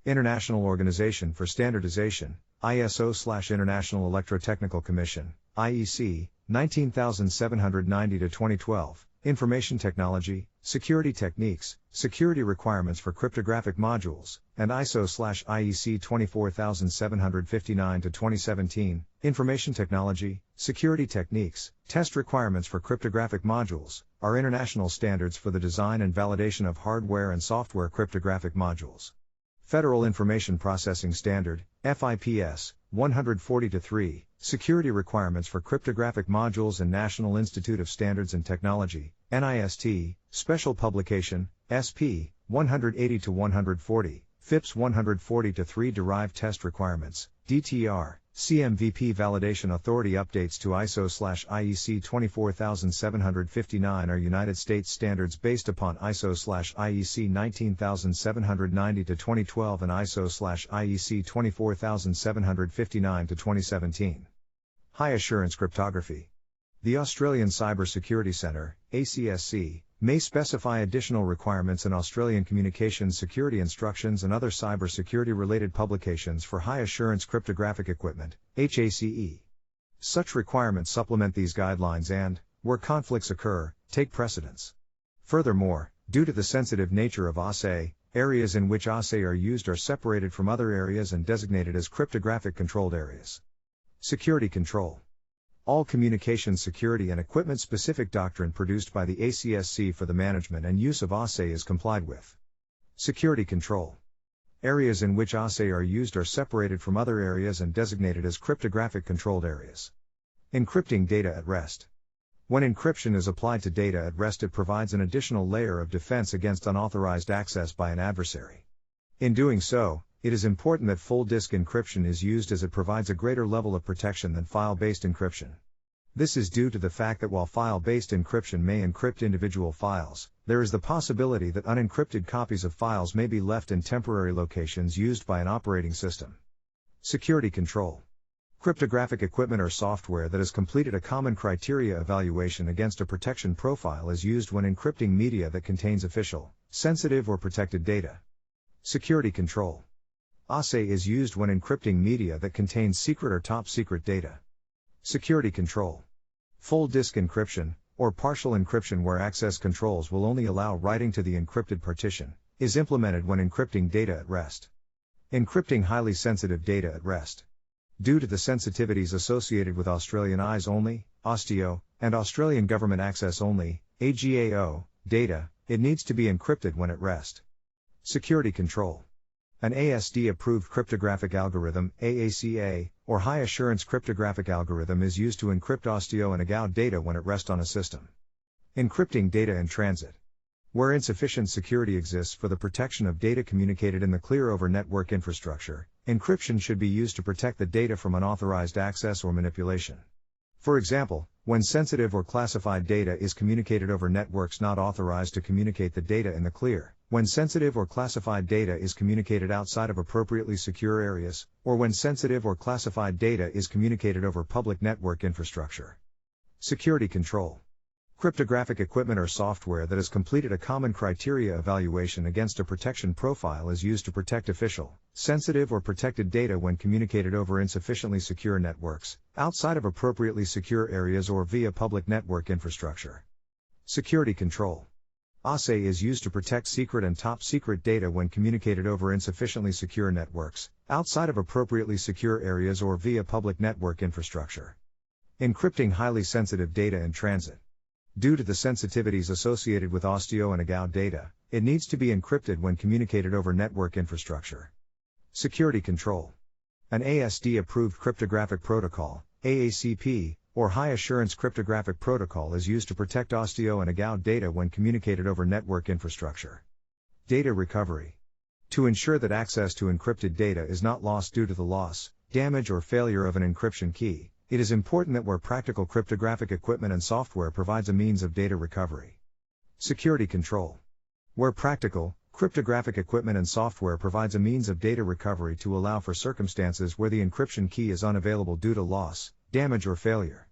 International Organization for Standardization, ISO/International Electrotechnical Commission, IEC, 19790-2012, Information Technology, Security Techniques, Security Requirements for Cryptographic Modules, and ISO/IEC 24759-2017, Information Technology, Security Techniques, Test Requirements for Cryptographic Modules, are international standards for the design and validation of hardware and software cryptographic modules. Federal Information Processing Standard, FIPS, 140-3, Security Requirements for Cryptographic Modules and National Institute of Standards and Technology, NIST, Special Publication, SP, 180-140, FIPS 140-3 Derived Test Requirements, DTR, CMVP Validation Authority Updates to ISO/IEC 24759 are United States standards based upon ISO/IEC 19790-2012 and ISO/IEC 24759-2017. High Assurance Cryptography. The Australian Cyber Security Centre, ACSC, may specify additional requirements in Australian Communications Security Instructions and other cyber security-related publications for high-assurance cryptographic equipment, HACE. Such requirements supplement these guidelines and, where conflicts occur, take precedence. Furthermore, due to the sensitive nature of ASE, areas in which ASE are used are separated from other areas and designated as cryptographic controlled areas. Security control. All communication security and equipment-specific doctrine produced by the ACSC for the management and use of ASE is complied with. Security control. Areas in which ASE are used are separated from other areas and designated as cryptographic controlled areas. Encrypting data at rest. When encryption is applied to data at rest, it provides an additional layer of defense against unauthorized access by an adversary. In doing so, it is important that full disk encryption is used as it provides a greater level of protection than file-based encryption. This is due to the fact that while file-based encryption may encrypt individual files, there is the possibility that unencrypted copies of files may be left in temporary locations used by an operating system. Security control. Cryptographic equipment or software that has completed a common criteria evaluation against a protection profile is used when encrypting media that contains official, sensitive or protected data. Security control. ASE is used when encrypting media that contains secret or top-secret data. Security control. Full disk encryption, or partial encryption where access controls will only allow writing to the encrypted partition, is implemented when encrypting data at rest. Encrypting highly sensitive data at rest. Due to the sensitivities associated with Australian Eyes Only, AUSTIO, and Australian Government Access Only, AGAO, data, it needs to be encrypted when at rest. Security control. An ASD-approved cryptographic algorithm, AACA, or high-assurance cryptographic algorithm is used to encrypt AUSTIO and AGAO data when at rest on a system. Encrypting data in transit. Where insufficient security exists for the protection of data communicated in the clear-over-network infrastructure, encryption should be used to protect the data from unauthorized access or manipulation. For example, when sensitive or classified data is communicated over networks not authorized to communicate the data in the clear, when sensitive or classified data is communicated outside of appropriately secure areas, or when sensitive or classified data is communicated over public network infrastructure. Security control. Cryptographic equipment or software that has completed a common criteria evaluation against a protection profile is used to protect official, sensitive or protected data when communicated over insufficiently secure networks, outside of appropriately secure areas or via public network infrastructure. Security control. ASE is used to protect secret and top-secret data when communicated over insufficiently secure networks, outside of appropriately secure areas or via public network infrastructure. Encrypting highly sensitive data in transit. Due to the sensitivities associated with AUSTIO and AGAO data, it needs to be encrypted when communicated over network infrastructure. Security control. An ASD-approved cryptographic protocol, AACP, or high-assurance cryptographic protocol is used to protect AUSTIO and AGAO data when communicated over network infrastructure. Data recovery. To ensure that access to encrypted data is not lost due to the loss, damage or failure of an encryption key, it is important that where practical cryptographic equipment and software provides a means of data recovery. Security control. Where practical, cryptographic equipment and software provides a means of data recovery to allow for circumstances where the encryption key is unavailable due to loss, damage or failure.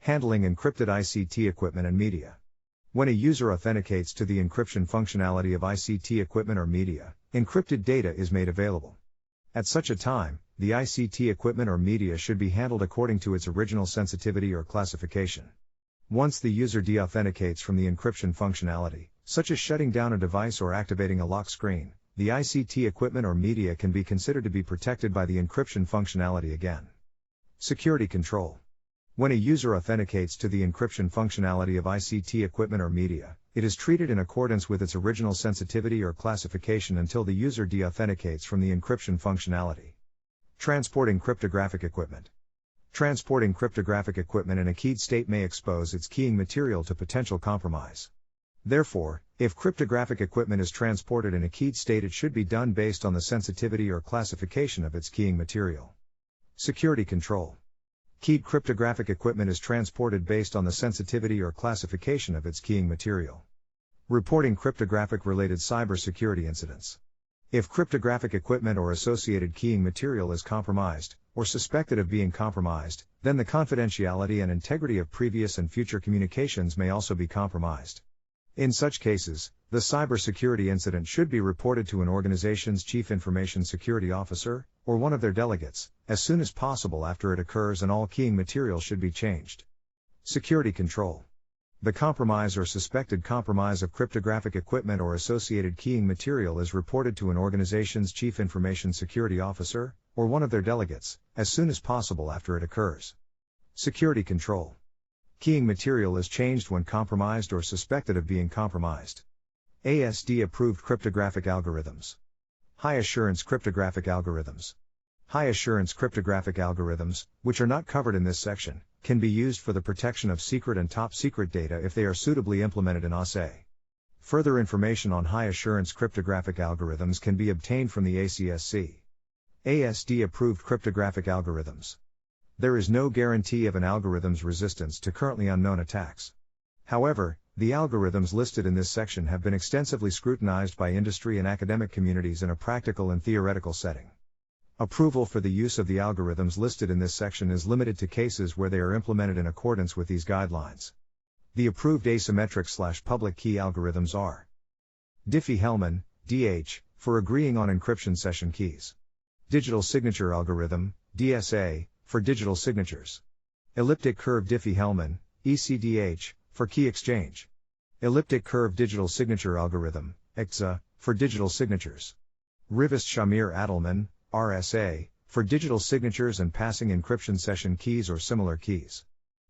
Handling encrypted ICT equipment and media. When a user authenticates to the encryption functionality of ICT equipment or media, encrypted data is made available. At such a time, the ICT equipment or media should be handled according to its original sensitivity or classification. Once the user deauthenticates from the encryption functionality, such as shutting down a device or activating a lock screen, the ICT equipment or media can be considered to be protected by the encryption functionality again. Security control. When a user authenticates to the encryption functionality of ICT equipment or media, it is treated in accordance with its original sensitivity or classification until the user deauthenticates from the encryption functionality. Transporting cryptographic equipment. Transporting cryptographic equipment in a keyed state may expose its keying material to potential compromise. Therefore, if cryptographic equipment is transported in a keyed state, it should be done based on the sensitivity or classification of its keying material. Security control. Keyed cryptographic equipment is transported based on the sensitivity or classification of its keying material. Reporting cryptographic-related cybersecurity incidents. If cryptographic equipment or associated keying material is compromised, or suspected of being compromised, then the confidentiality and integrity of previous and future communications may also be compromised. In such cases, the cybersecurity incident should be reported to an organization's Chief Information Security Officer, or one of their delegates, as soon as possible after it occurs, and all keying material should be changed. Security control. The compromise or suspected compromise of cryptographic equipment or associated keying material is reported to an organization's Chief Information Security Officer, or one of their delegates, as soon as possible after it occurs. Security control. Keying material is changed when compromised or suspected of being compromised. ASD-approved cryptographic algorithms. High-assurance cryptographic algorithms. High-assurance cryptographic algorithms, which are not covered in this section, can be used for the protection of secret and top-secret data if they are suitably implemented in ISM. Further information on high-assurance cryptographic algorithms can be obtained from the ACSC. ASD-approved cryptographic algorithms. There is no guarantee of an algorithm's resistance to currently unknown attacks. However, the algorithms listed in this section have been extensively scrutinized by industry and academic communities in a practical and theoretical setting. Approval for the use of the algorithms listed in this section is limited to cases where they are implemented in accordance with these guidelines. The approved asymmetric/public key algorithms are Diffie-Hellman, DH, for agreeing on encryption session keys. Digital signature algorithm, DSA, for digital signatures. Elliptic curve Diffie-Hellman, ECDH, for key exchange. Elliptic curve digital signature algorithm, EXA, for digital signatures. Rivest-Shamir-Adleman, RSA, for digital signatures and passing encryption session keys or similar keys.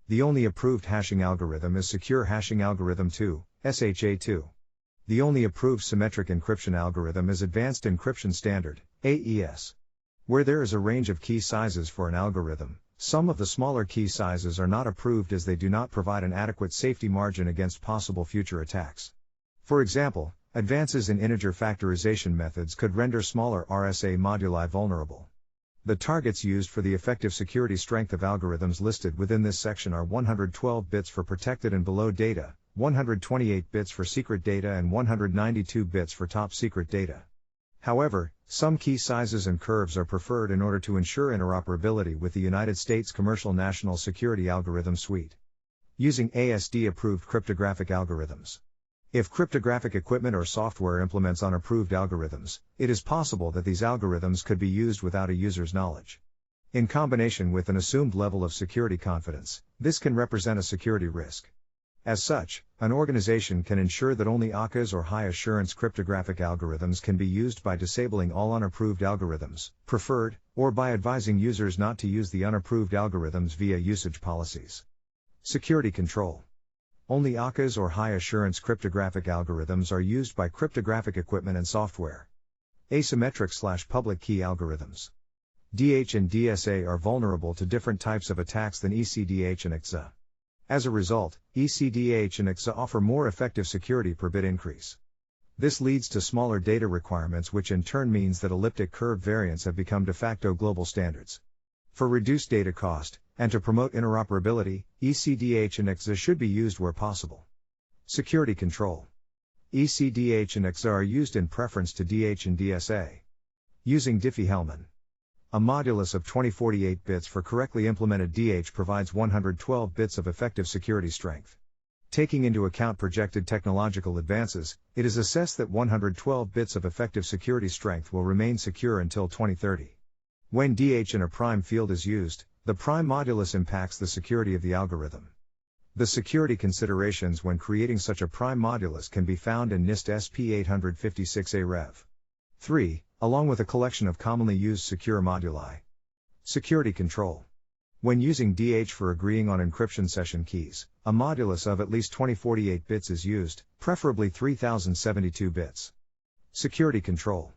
The only approved hashing algorithm is Secure Hashing Algorithm 2, SHA-2. The only approved symmetric encryption algorithm is Advanced Encryption Standard, AES. Where there is a range of key sizes for an algorithm, some of the smaller key sizes are not approved as they do not provide an adequate safety margin against possible future attacks. For example, advances in integer factorization methods could render smaller RSA moduli vulnerable. The targets used for the effective security strength of algorithms listed within this section are 112 bits for protected and below data, 128 bits for secret data, and 192 bits for top secret data. However, some key sizes and curves are preferred in order to ensure interoperability with the United States Commercial National Security Algorithm Suite. Using ASD-approved cryptographic algorithms. If cryptographic equipment or software implements unapproved algorithms, it is possible that these algorithms could be used without a user's knowledge. In combination with an assumed level of security confidence, this can represent a security risk. As such, an organization can ensure that only ACAs or high-assurance cryptographic algorithms can be used by disabling all unapproved algorithms, preferred, or by advising users not to use the unapproved algorithms via usage policies. Security control. Only ACAs or high-assurance cryptographic algorithms are used by cryptographic equipment and software. Asymmetric/public key algorithms. DH and DSA are vulnerable to different types of attacks than ECDH and EXA. As a result, ECDH and EXA offer more effective security per bit increase. This leads to smaller data requirements, which in turn means that elliptic curve variants have become de facto global standards. For reduced data cost, and to promote interoperability, ECDH and EXA should be used where possible. Security control. ECDH and EXA are used in preference to DH and DSA. Using Diffie-Hellman. A modulus of 2048 bits for correctly implemented DH provides 112 bits of effective security strength. Taking into account projected technological advances, it is assessed that 112 bits of effective security strength will remain secure until 2030. When DH in a prime field is used, the prime modulus impacts the security of the algorithm. The security considerations when creating such a prime modulus can be found in NIST SP 856A Rev. 3, along with a collection of commonly used secure moduli. Security control. When using DH for agreeing on encryption session keys, a modulus of at least 2048 bits is used, preferably 3072 bits. Security control.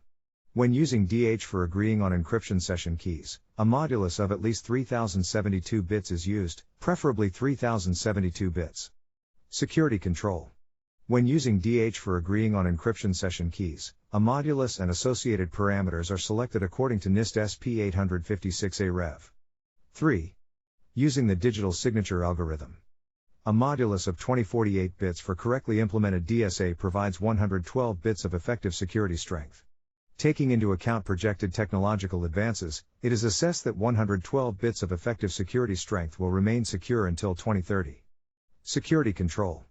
When using DH for agreeing on encryption session keys, a modulus of at least 3072 bits is used, preferably 3072 bits. Security control. When using DH for agreeing on encryption session keys, a modulus and associated parameters are selected according to NIST SP 856A Rev. 3. Using the digital signature algorithm. A modulus of 2048 bits for correctly implemented DSA provides 112 bits of effective security strength. Taking into account projected technological advances, it is assessed that 112 bits of effective security strength will remain secure until 2030. Security control.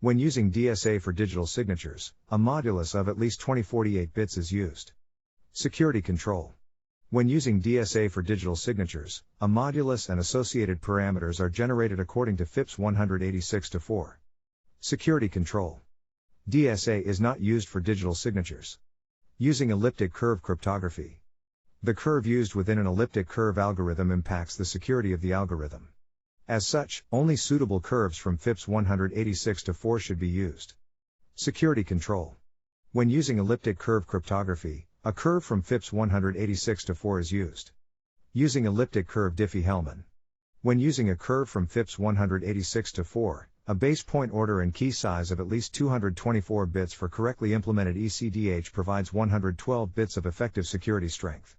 When using DSA for digital signatures, a modulus of at least 2048 bits is used. Security control. When using DSA for digital signatures, a modulus and associated parameters are generated according to FIPS 186-4. Security control. DSA is not used for digital signatures. Using elliptic curve cryptography. The curve used within an elliptic curve algorithm impacts the security of the algorithm. As such, only suitable curves from FIPS 186-4 should be used. Security control. When using elliptic curve cryptography, a curve from FIPS 186-4 is used. Using elliptic curve Diffie-Hellman. When using a curve from FIPS 186-4, a base point order and key size of at least 224 bits for correctly implemented ECDH provides 112 bits of effective security strength.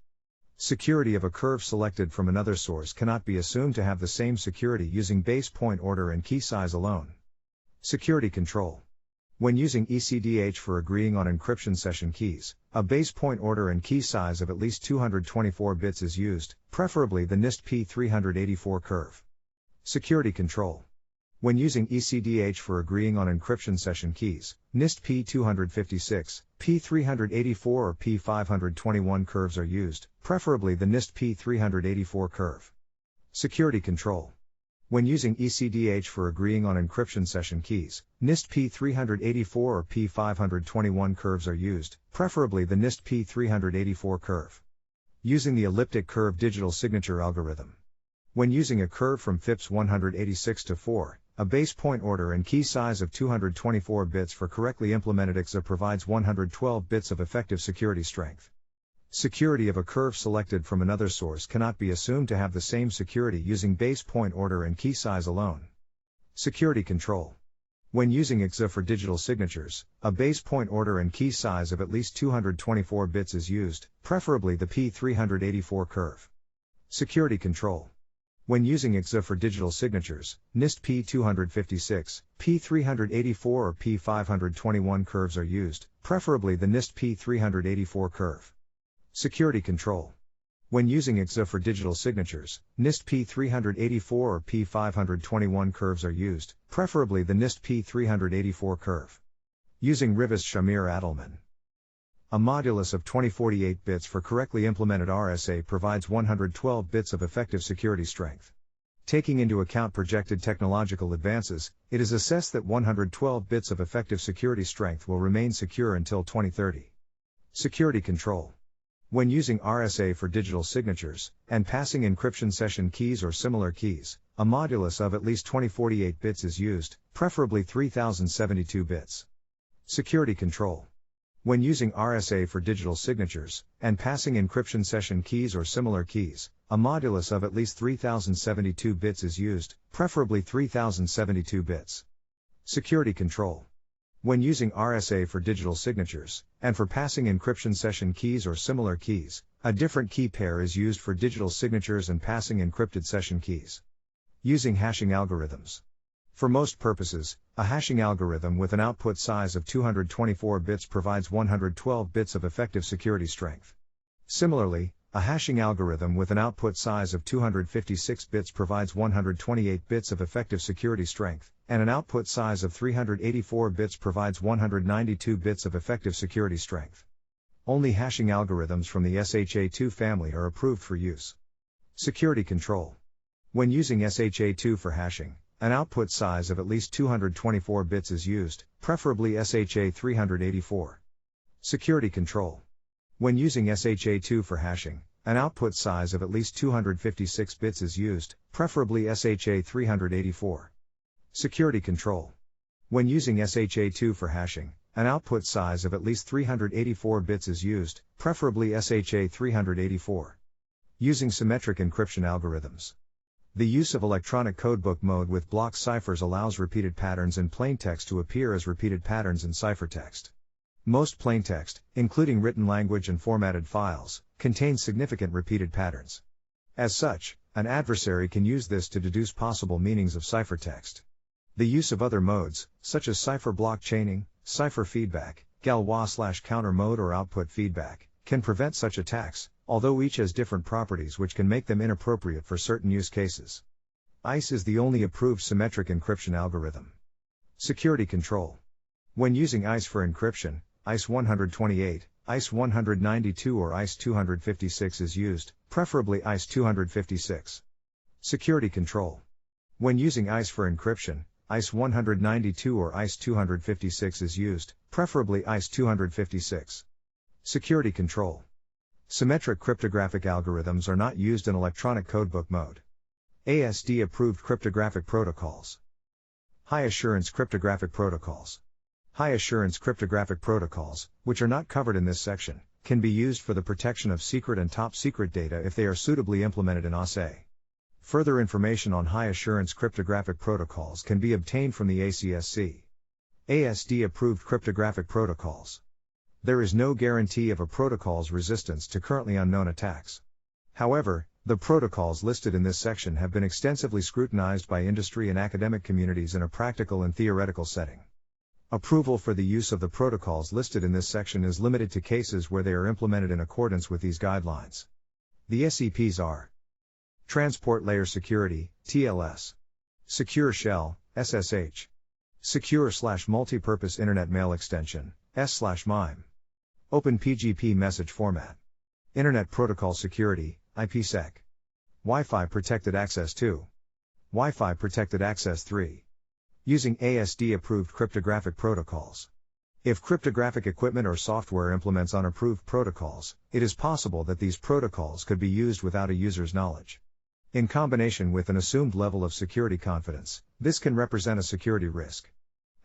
Security of a curve selected from another source cannot be assumed to have the same security using base point order and key size alone. Security control. When using ECDH for agreeing on encryption session keys, a base point order and key size of at least 224 bits is used, preferably the NIST P384 curve. Security control. When using ECDH for agreeing on encryption session keys, NIST P256, P384 or P521 curves are used, preferably the NIST P384 curve. Security control. When using ECDH for agreeing on encryption session keys, NIST P384 or P521 curves are used, preferably the NIST P384 curve. Using the elliptic curve digital signature algorithm. When using a curve from FIPS 186-4, a base point order and key size of 224 bits for correctly implemented EXA provides 112 bits of effective security strength. Security of a curve selected from another source cannot be assumed to have the same security using base point order and key size alone. Security control. When using EXA for digital signatures, a base point order and key size of at least 224 bits is used, preferably the P384 curve. Security control. When using EXA for digital signatures, NIST P256, P384 or P521 curves are used, preferably the NIST P384 curve. Security control. When using EXA for digital signatures, NIST P384 or P521 curves are used, preferably the NIST P384 curve. Using Rivest-Shamir-Adelman. A modulus of 2048 bits for correctly implemented RSA provides 112 bits of effective security strength. Taking into account projected technological advances, it is assessed that 112 bits of effective security strength will remain secure until 2030. Security control. When using RSA for digital signatures, and passing encryption session keys or similar keys, a modulus of at least 2048 bits is used, preferably 3072 bits. Security control. When using RSA for digital signatures, and passing encryption session keys or similar keys, a modulus of at least 3072 bits is used, preferably 3072 bits. Security control. When using RSA for digital signatures, and for passing encryption session keys or similar keys, a different key pair is used for digital signatures and passing encrypted session keys. Using hashing algorithms. For most purposes, a hashing algorithm with an output size of 224 bits provides 112 bits of effective security strength. Similarly, A hashing algorithm with an output size of 256 bits provides 128 bits of effective security strength, and an output size of 384 bits provides 192 bits of effective security strength. Only hashing algorithms from the SHA-2 family are approved for use. Security control. When using SHA-2 for hashing, an output size of at least 224 bits is used, preferably SHA-384. Security control. When using SHA-2 for hashing, an output size of at least 256 bits is used, preferably SHA-384. Security control. When using SHA-2 for hashing, an output size of at least 384 bits is used, preferably SHA-384. Using symmetric encryption algorithms. The use of electronic codebook mode with block ciphers allows repeated patterns in plaintext to appear as repeated patterns in ciphertext. Most plaintext, including written language and formatted files, contain significant repeated patterns. As such, an adversary can use this to deduce possible meanings of ciphertext. The use of other modes, such as cipher block chaining, cipher feedback, Galois/counter mode or output feedback, can prevent such attacks, although each has different properties which can make them inappropriate for certain use cases. ICE is the only approved symmetric encryption algorithm. Security control. When using ICE for encryption, ICE 128, ICE 192 or ICE 256 is used, preferably ICE 256. Security control. When using ICE for encryption, ICE 192 or ICE 256 is used, preferably ICE 256. Security control. Symmetric cryptographic algorithms are not used in electronic codebook mode. ASD-approved cryptographic protocols. High-assurance cryptographic protocols. High-assurance cryptographic protocols, which are not covered in this section, can be used for the protection of secret and top-secret data if they are suitably implemented in ISM. Further information on high-assurance cryptographic protocols can be obtained from the ACSC. ASD-approved cryptographic protocols. There is no guarantee of a protocol's resistance to currently unknown attacks. However, the protocols listed in this section have been extensively scrutinized by industry and academic communities in a practical and theoretical setting. Approval for the use of the protocols listed in this section is limited to cases where they are implemented in accordance with these guidelines. The SEPs are Transport Layer Security, TLS. Secure Shell, SSH. Secure/Multipurpose Internet Mail Extension, S/MIME. OpenPGP Message Format. Internet Protocol Security, IPsec. Wi-Fi Protected Access 2. Wi-Fi Protected Access 3. Using ASD-approved cryptographic protocols. If cryptographic equipment or software implements unapproved protocols, it is possible that these protocols could be used without a user's knowledge. In combination with an assumed level of security confidence, this can represent a security risk.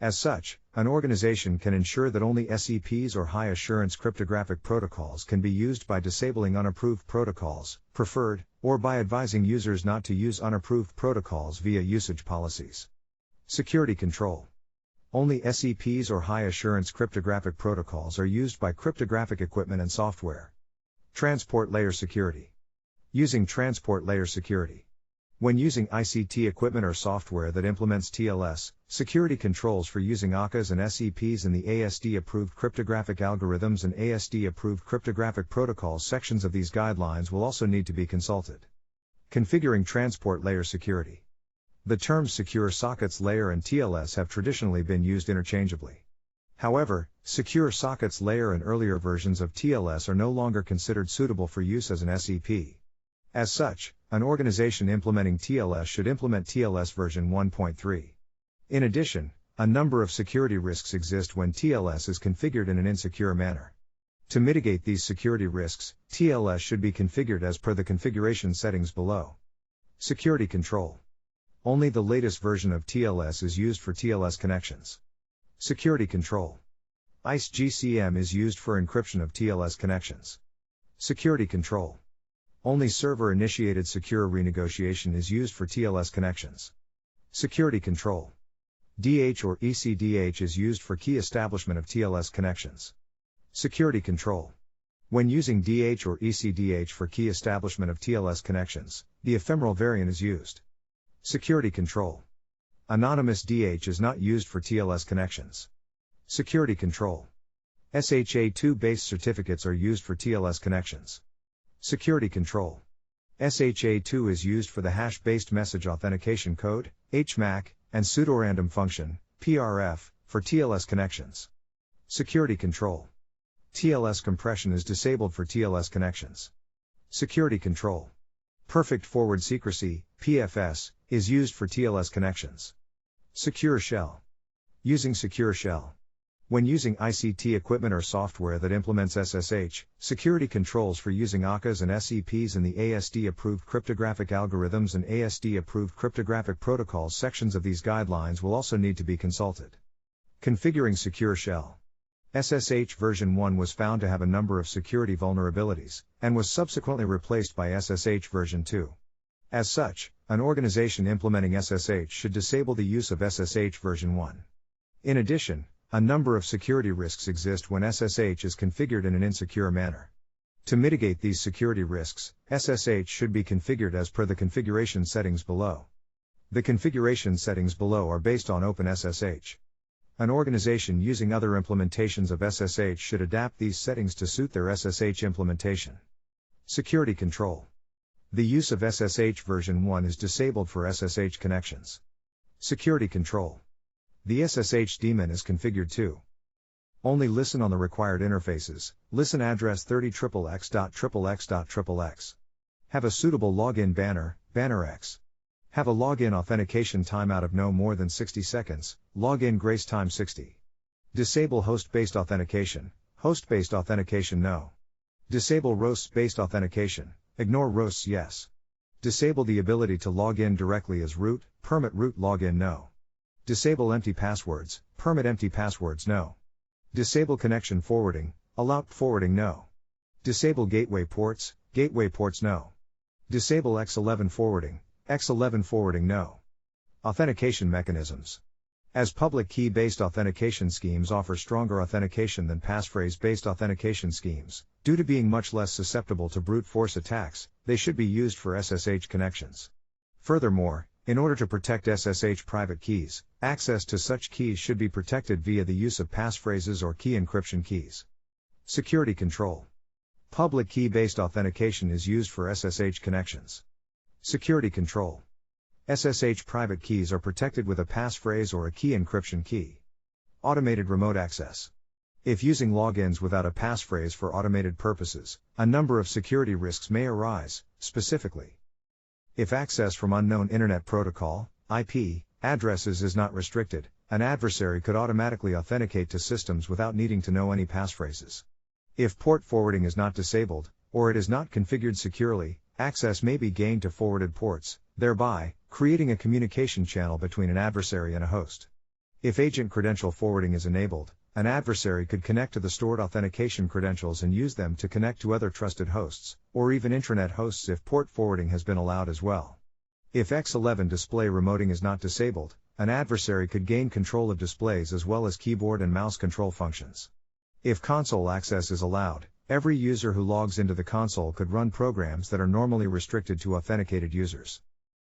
As such, an organization can ensure that only SEPs or high-assurance cryptographic protocols can be used by disabling unapproved protocols, preferred, or by advising users not to use unapproved protocols via usage policies. Security control. Only SEPs or high-assurance cryptographic protocols are used by cryptographic equipment and software. Transport Layer Security. Using Transport Layer Security. When using ICT equipment or software that implements TLS, security controls for using ACAs and SEPs in the ASD-approved cryptographic algorithms and ASD-approved cryptographic protocols sections of these guidelines will also need to be consulted. Configuring Transport Layer Security. The terms Secure Sockets Layer and TLS have traditionally been used interchangeably. However, Secure Sockets Layer and earlier versions of TLS are no longer considered suitable for use as an SEP. As such, an organization implementing TLS should implement TLS version 1.3. In addition, a number of security risks exist when TLS is configured in an insecure manner. To mitigate these security risks, TLS should be configured as per the configuration settings below. Security control. Only the latest version of TLS is used for TLS connections. Security control. ICE GCM is used for encryption of TLS connections. Security control. Only server-initiated secure renegotiation is used for TLS connections. Security control. DH or ECDH is used for key establishment of TLS connections. Security control. When using DH or ECDH for key establishment of TLS connections, the ephemeral variant is used. Security control. Anonymous DH is not used for TLS connections. Security control. SHA-2 based certificates are used for TLS connections. Security control. SHA-2 is used for the hash-based message authentication code, HMAC, and pseudorandom function, PRF, for TLS connections. Security control. TLS compression is disabled for TLS connections. Security control. Perfect forward secrecy, PFS, is used for TLS connections. Secure shell. Using secure shell. When using ICT equipment or software that implements SSH, security controls for using ACAs and SEPs in the ASD-approved cryptographic algorithms and ASD-approved cryptographic protocols sections of these guidelines will also need to be consulted. Configuring secure shell. SSH version 1 was found to have a number of security vulnerabilities, and was subsequently replaced by SSH version 2. As such, an organization implementing SSH should disable the use of SSH version 1. In addition, a number of security risks exist when SSH is configured in an insecure manner. To mitigate these security risks, SSH should be configured as per the configuration settings below. The configuration settings below are based on OpenSSH. An organization using other implementations of SSH should adapt these settings to suit their SSH implementation. Security control. The use of SSH version 1 is disabled for SSH connections. Security control. The SSH daemon is configured to only listen on the required interfaces, listen address 30xx.xxx. Have a suitable login banner, banner X. Have a login authentication timeout of no more than 60 seconds, login grace time 60. Disable host-based authentication, host-based authentication no. Disable ROS-based authentication, ignore ROS yes. Disable the ability to log in directly as root, permit root login no. Disable empty passwords, permit empty passwords no. Disable connection forwarding, allow forwarding no. Disable gateway ports no. Disable X11 forwarding, X11 forwarding no. Authentication mechanisms. As public key-based authentication schemes offer stronger authentication than passphrase-based authentication schemes, due to being much less susceptible to brute force attacks, they should be used for SSH connections. Furthermore, in order to protect SSH private keys, access to such keys should be protected via the use of passphrases or key encryption keys. Security control. Public key-based authentication is used for SSH connections. Security control. SSH private keys are protected with a passphrase or a key encryption key. Automated remote access. If using logins without a passphrase for automated purposes, a number of security risks may arise, specifically. If access from unknown Internet Protocol, IP, addresses is not restricted, an adversary could automatically authenticate to systems without needing to know any passphrases. If port forwarding is not disabled, or it is not configured securely, access may be gained to forwarded ports, thereby creating a communication channel between an adversary and a host. If agent credential forwarding is enabled, an adversary could connect to the stored authentication credentials and use them to connect to other trusted hosts, or even intranet hosts if port forwarding has been allowed as well. If X11 display remoting is not disabled, an adversary could gain control of displays as well as keyboard and mouse control functions. If console access is allowed, every user who logs into the console could run programs that are normally restricted to authenticated users.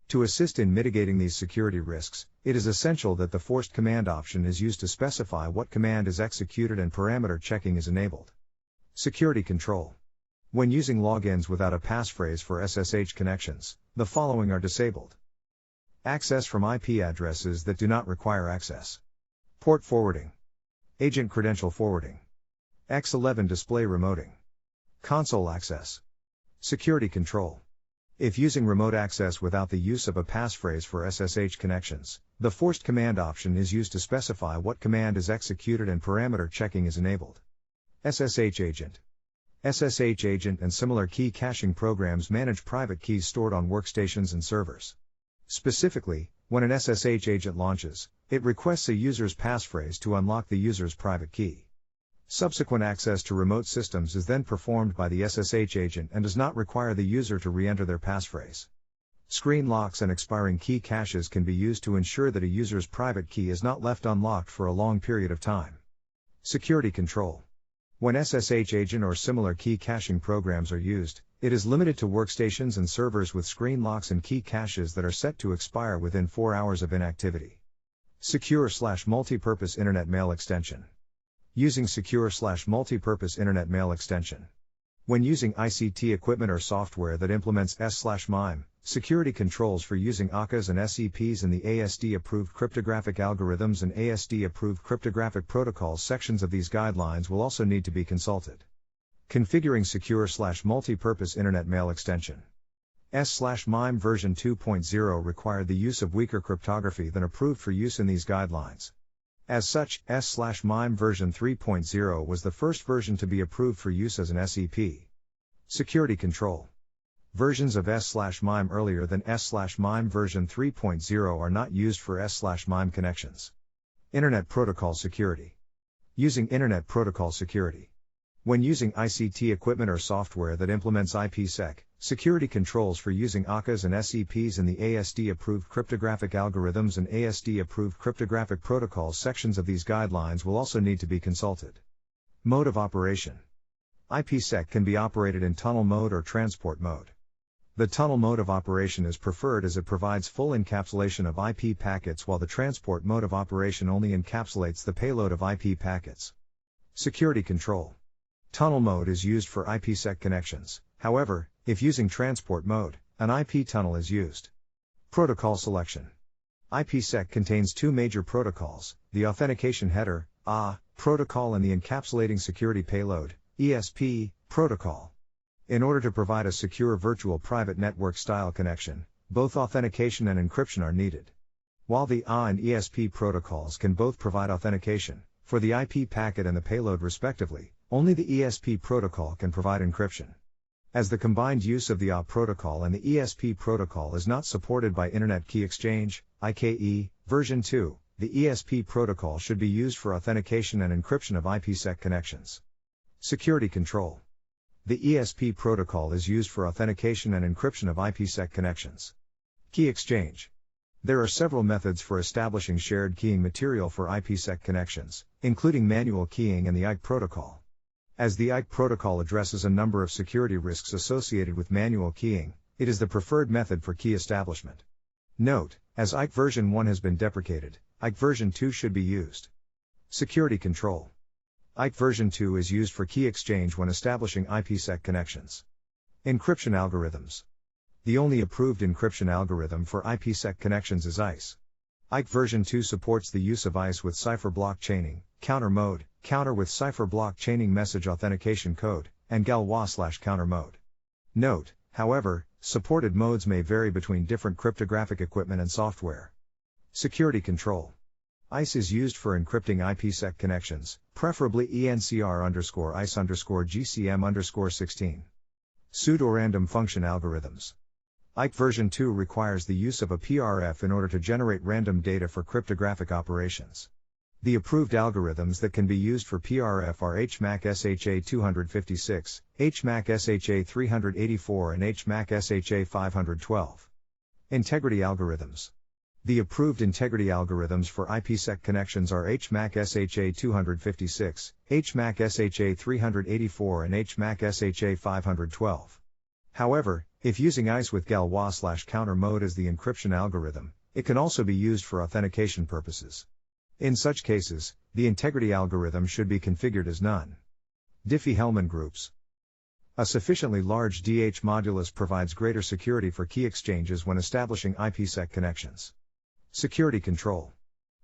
To assist in mitigating these security risks, it is essential that the forced command option is used to specify what command is executed and parameter checking is enabled. Security control. When using logins without a passphrase for SSH connections, the following are disabled. Access from IP addresses that do not require access. Port forwarding. Agent credential forwarding. X11 display remoting. Console access. Security control. If using remote access without the use of a passphrase for SSH connections, the forced command option is used to specify what command is executed and parameter checking is enabled. SSH agent. SSH agent and similar key caching programs manage private keys stored on workstations and servers. Specifically, when an SSH agent launches, it requests a user's passphrase to unlock the user's private key. Subsequent access to remote systems is then performed by the SSH agent and does not require the user to re-enter their passphrase. Screen locks and expiring key caches can be used to ensure that a user's private key is not left unlocked for a long period of time. Security control. When SSH agent or similar key caching programs are used, it is limited to workstations and servers with screen locks and key caches that are set to expire within 4 hours of inactivity. Secure/multipurpose Internet Mail Extension. Using Secure/multipurpose Internet Mail Extension. When using ICT equipment or software that implements S/MIME, security controls for using ACAs and SEPs in the ASD-approved cryptographic algorithms and ASD-approved cryptographic protocols sections of these guidelines will also need to be consulted. Configuring secure/multi-purpose Internet Mail extension. S/MIME version 2.0 required the use of weaker cryptography than approved for use in these guidelines. As such, S/MIME version 3.0 was the first version to be approved for use as an SEP. Security control. Versions of S/MIME earlier than S/MIME version 3.0 are not used for S/MIME connections. Internet Protocol Security. Using Internet Protocol Security. When using ICT equipment or software that implements IPsec, security controls for using ACAs and SEPs in the ASD-approved cryptographic algorithms and ASD-approved cryptographic protocols sections of these guidelines will also need to be consulted. Mode of operation. IPsec can be operated in tunnel mode or transport mode. The tunnel mode of operation is preferred as it provides full encapsulation of IP packets, while the transport mode of operation only encapsulates the payload of IP packets. Security control. Tunnel mode is used for IPsec connections. However, if using transport mode, an IP tunnel is used. Protocol selection. IPsec contains two major protocols, the Authentication Header, AA, protocol and the Encapsulating Security Payload, ESP, protocol. In order to provide a secure virtual private network style connection, both authentication and encryption are needed. While the AA and ESP protocols can both provide authentication, for the IP packet and the payload respectively, only the ESP protocol can provide encryption. As the combined use of the AA protocol and the ESP protocol is not supported by Internet Key Exchange, IKE, version 2, the ESP protocol should be used for authentication and encryption of IPsec connections. Security control. The ESP protocol is used for authentication and encryption of IPsec connections. Key exchange. There are several methods for establishing shared keying material for IPsec connections, including manual keying and the IKE protocol. As the IKE protocol addresses a number of security risks associated with manual keying, it is the preferred method for key establishment. Note, as IKE version 1 has been deprecated, IKE version 2 should be used. Security control. IKE version 2 is used for key exchange when establishing IPsec connections. Encryption algorithms. The only approved encryption algorithm for IPsec connections is ICE. IKE version 2 supports the use of ICE with cipher block chaining, counter mode, counter with cipher block chaining message authentication code, and Galois/counter mode. Note, however, supported modes may vary between different cryptographic equipment and software. Security control. ICE is used for encrypting IPsec connections, preferably ENCR_ICE_GCM_16. Pseudorandom function algorithms. IKE version 2 requires the use of a PRF in order to generate random data for cryptographic operations. The approved algorithms that can be used for PRF are HMAC SHA 256, HMAC SHA 384 and HMAC SHA 512. Integrity algorithms. The approved integrity algorithms for IPsec connections are HMAC SHA 256, HMAC SHA 384 and HMAC SHA 512. However, if using ICE with Galois/counter mode as the encryption algorithm, it can also be used for authentication purposes. In such cases, the integrity algorithm should be configured as none. Diffie-Hellman groups. A sufficiently large DH modulus provides greater security for key exchanges when establishing IPsec connections. Security control.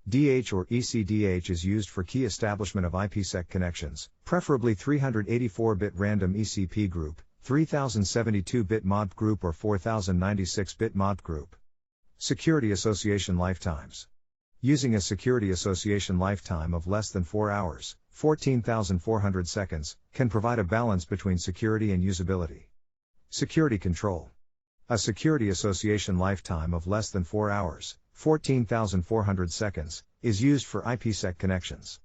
DH or ECDH is used for key establishment of IPsec connections, preferably 384-bit random ECP group, 3072-bit MOD group or 4096-bit MOD group. Security association lifetimes. Using a security association lifetime of less than 4 hours, 14,400 seconds, can provide a balance between security and usability. Security control. A security association lifetime of less than 4 hours, 14,400 seconds, is used for IPsec connections.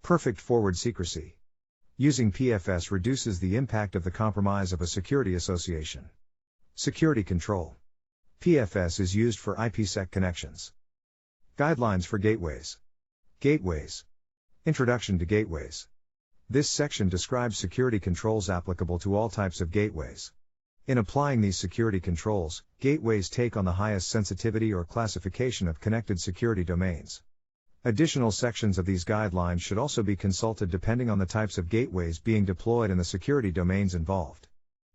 Perfect forward secrecy. Using PFS reduces the impact of the compromise of a security association. Security control. PFS is used for IPsec connections. Guidelines for gateways. Gateways. Introduction to gateways. This section describes security controls applicable to all types of gateways. In applying these security controls, gateways take on the highest sensitivity or classification of connected security domains. Additional sections of these guidelines should also be consulted depending on the types of gateways being deployed and the security domains involved.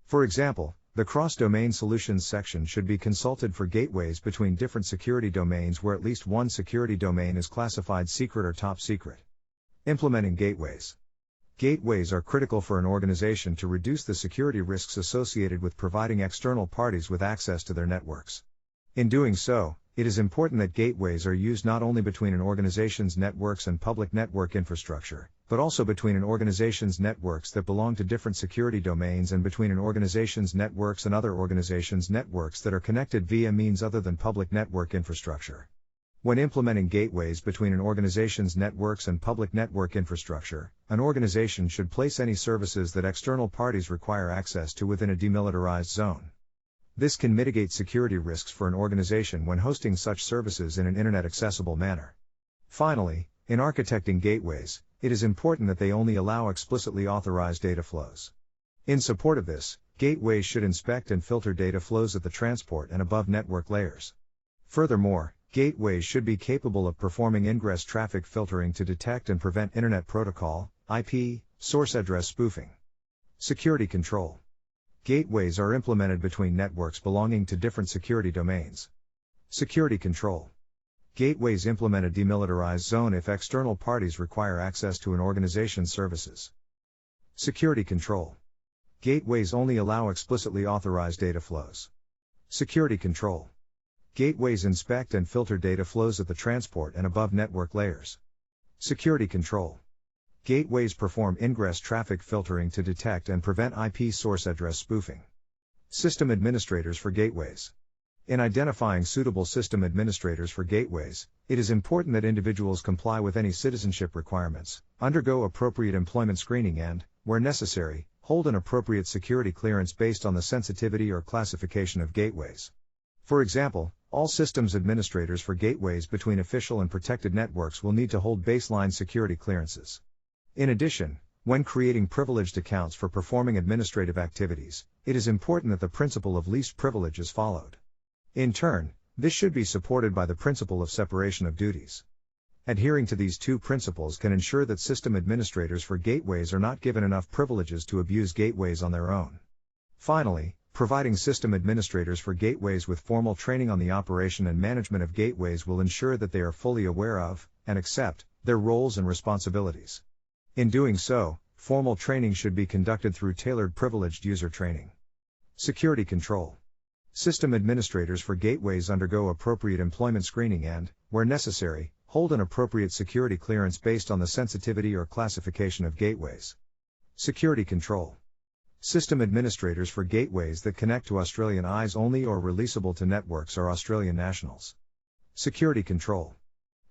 For example, the Cross-Domain Solutions section should be consulted for gateways between different security domains where at least one security domain is classified secret or top secret. Implementing gateways. Gateways are critical for an organization to reduce the security risks associated with providing external parties with access to their networks. In doing so, it is important that gateways are used not only between an organization's networks and public network infrastructure, but also between an organization's networks that belong to different security domains and between an organization's networks and other organizations' networks that are connected via means other than public network infrastructure. When implementing gateways between an organization's networks and public network infrastructure, an organization should place any services that external parties require access to within a demilitarized zone. This can mitigate security risks for an organization when hosting such services in an internet-accessible manner. Finally, in architecting gateways, it is important that they only allow explicitly authorized data flows. In support of this, gateways should inspect and filter data flows at the transport and above network layers. Furthermore, gateways should be capable of performing ingress traffic filtering to detect and prevent Internet Protocol, IP, source address spoofing. Security control. Gateways are implemented between networks belonging to different security domains. Security control. Gateways implement a demilitarized zone if external parties require access to an organization's services. Security control. Gateways only allow explicitly authorized data flows. Security control. Gateways inspect and filter data flows at the transport and above network layers. Security control. Gateways perform ingress traffic filtering to detect and prevent IP source address spoofing. System administrators for gateways. In identifying suitable system administrators for gateways, it is important that individuals comply with any citizenship requirements, undergo appropriate employment screening and, where necessary, hold an appropriate security clearance based on the sensitivity or classification of gateways. For example, all systems administrators for gateways between official and protected networks will need to hold baseline security clearances. In addition, when creating privileged accounts for performing administrative activities, it is important that the principle of least privilege is followed. In turn, this should be supported by the principle of separation of duties. Adhering to these two principles can ensure that system administrators for gateways are not given enough privileges to abuse gateways on their own. Finally, providing system administrators for gateways with formal training on the operation and management of gateways will ensure that they are fully aware of, and accept, their roles and responsibilities. In doing so, formal training should be conducted through tailored privileged user training. Security control. System administrators for gateways undergo appropriate employment screening and, where necessary, hold an appropriate security clearance based on the sensitivity or classification of gateways. Security control. System administrators for gateways that connect to Australian eyes only or releasable to networks are Australian nationals. Security control.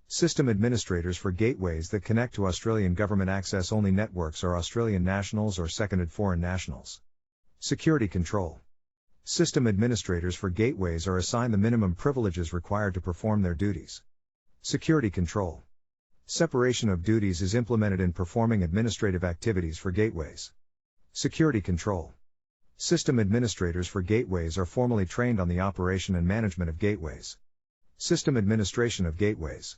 System administrators for gateways that connect to Australian government access only networks are Australian nationals or seconded foreign nationals. Security control. System administrators for gateways are assigned the minimum privileges required to perform their duties. Security control. Separation of duties is implemented in performing administrative activities for gateways. Security control. System administrators for gateways are formally trained on the operation and management of gateways. System administration of gateways.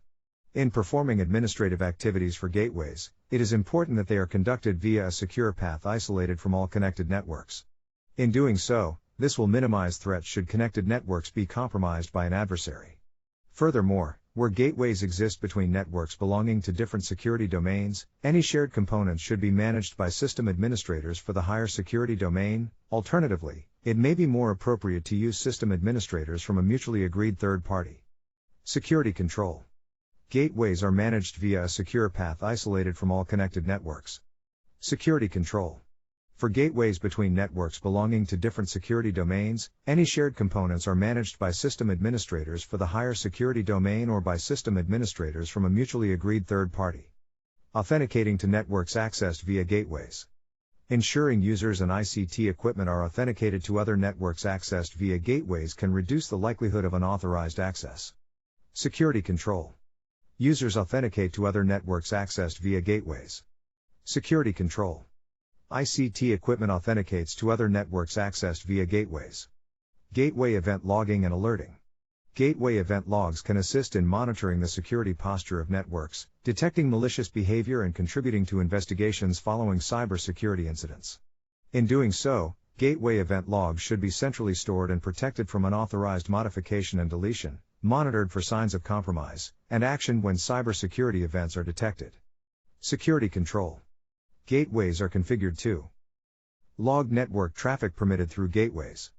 In performing administrative activities for gateways, it is important that they are conducted via a secure path isolated from all connected networks. In doing so, this will minimize threats should connected networks be compromised by an adversary. Furthermore, where gateways exist between networks belonging to different security domains, any shared components should be managed by system administrators for the higher security domain. Alternatively, it may be more appropriate to use system administrators from a mutually agreed third party. Security control. Gateways are managed via a secure path isolated from all connected networks. Security control. For gateways between networks belonging to different security domains, any shared components are managed by system administrators for the higher security domain or by system administrators from a mutually agreed third party. Authenticating to networks accessed via gateways. Ensuring users and ICT equipment are authenticated to other networks accessed via gateways can reduce the likelihood of unauthorized access. Security control. Users authenticate to other networks accessed via gateways. Security control. ICT equipment authenticates to other networks accessed via gateways. Gateway event logging and alerting. Gateway event logs can assist in monitoring the security posture of networks, detecting malicious behavior and contributing to investigations following cybersecurity incidents. In doing so, gateway event logs should be centrally stored and protected from unauthorized modification and deletion, monitored for signs of compromise, and actioned when cybersecurity events are detected. Security control. Gateways are configured to log network traffic permitted through gateways.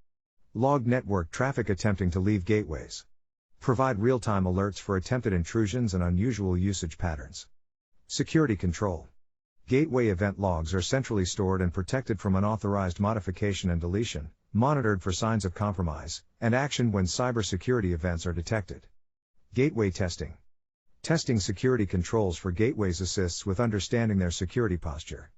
Log network traffic attempting to leave gateways. Provide real-time alerts for attempted intrusions and unusual usage patterns. Security control. Gateway event logs are centrally stored and protected from unauthorized modification and deletion, monitored for signs of compromise, and actioned when cybersecurity events are detected. Gateway testing. Testing security controls for gateways assists with understanding their security posture.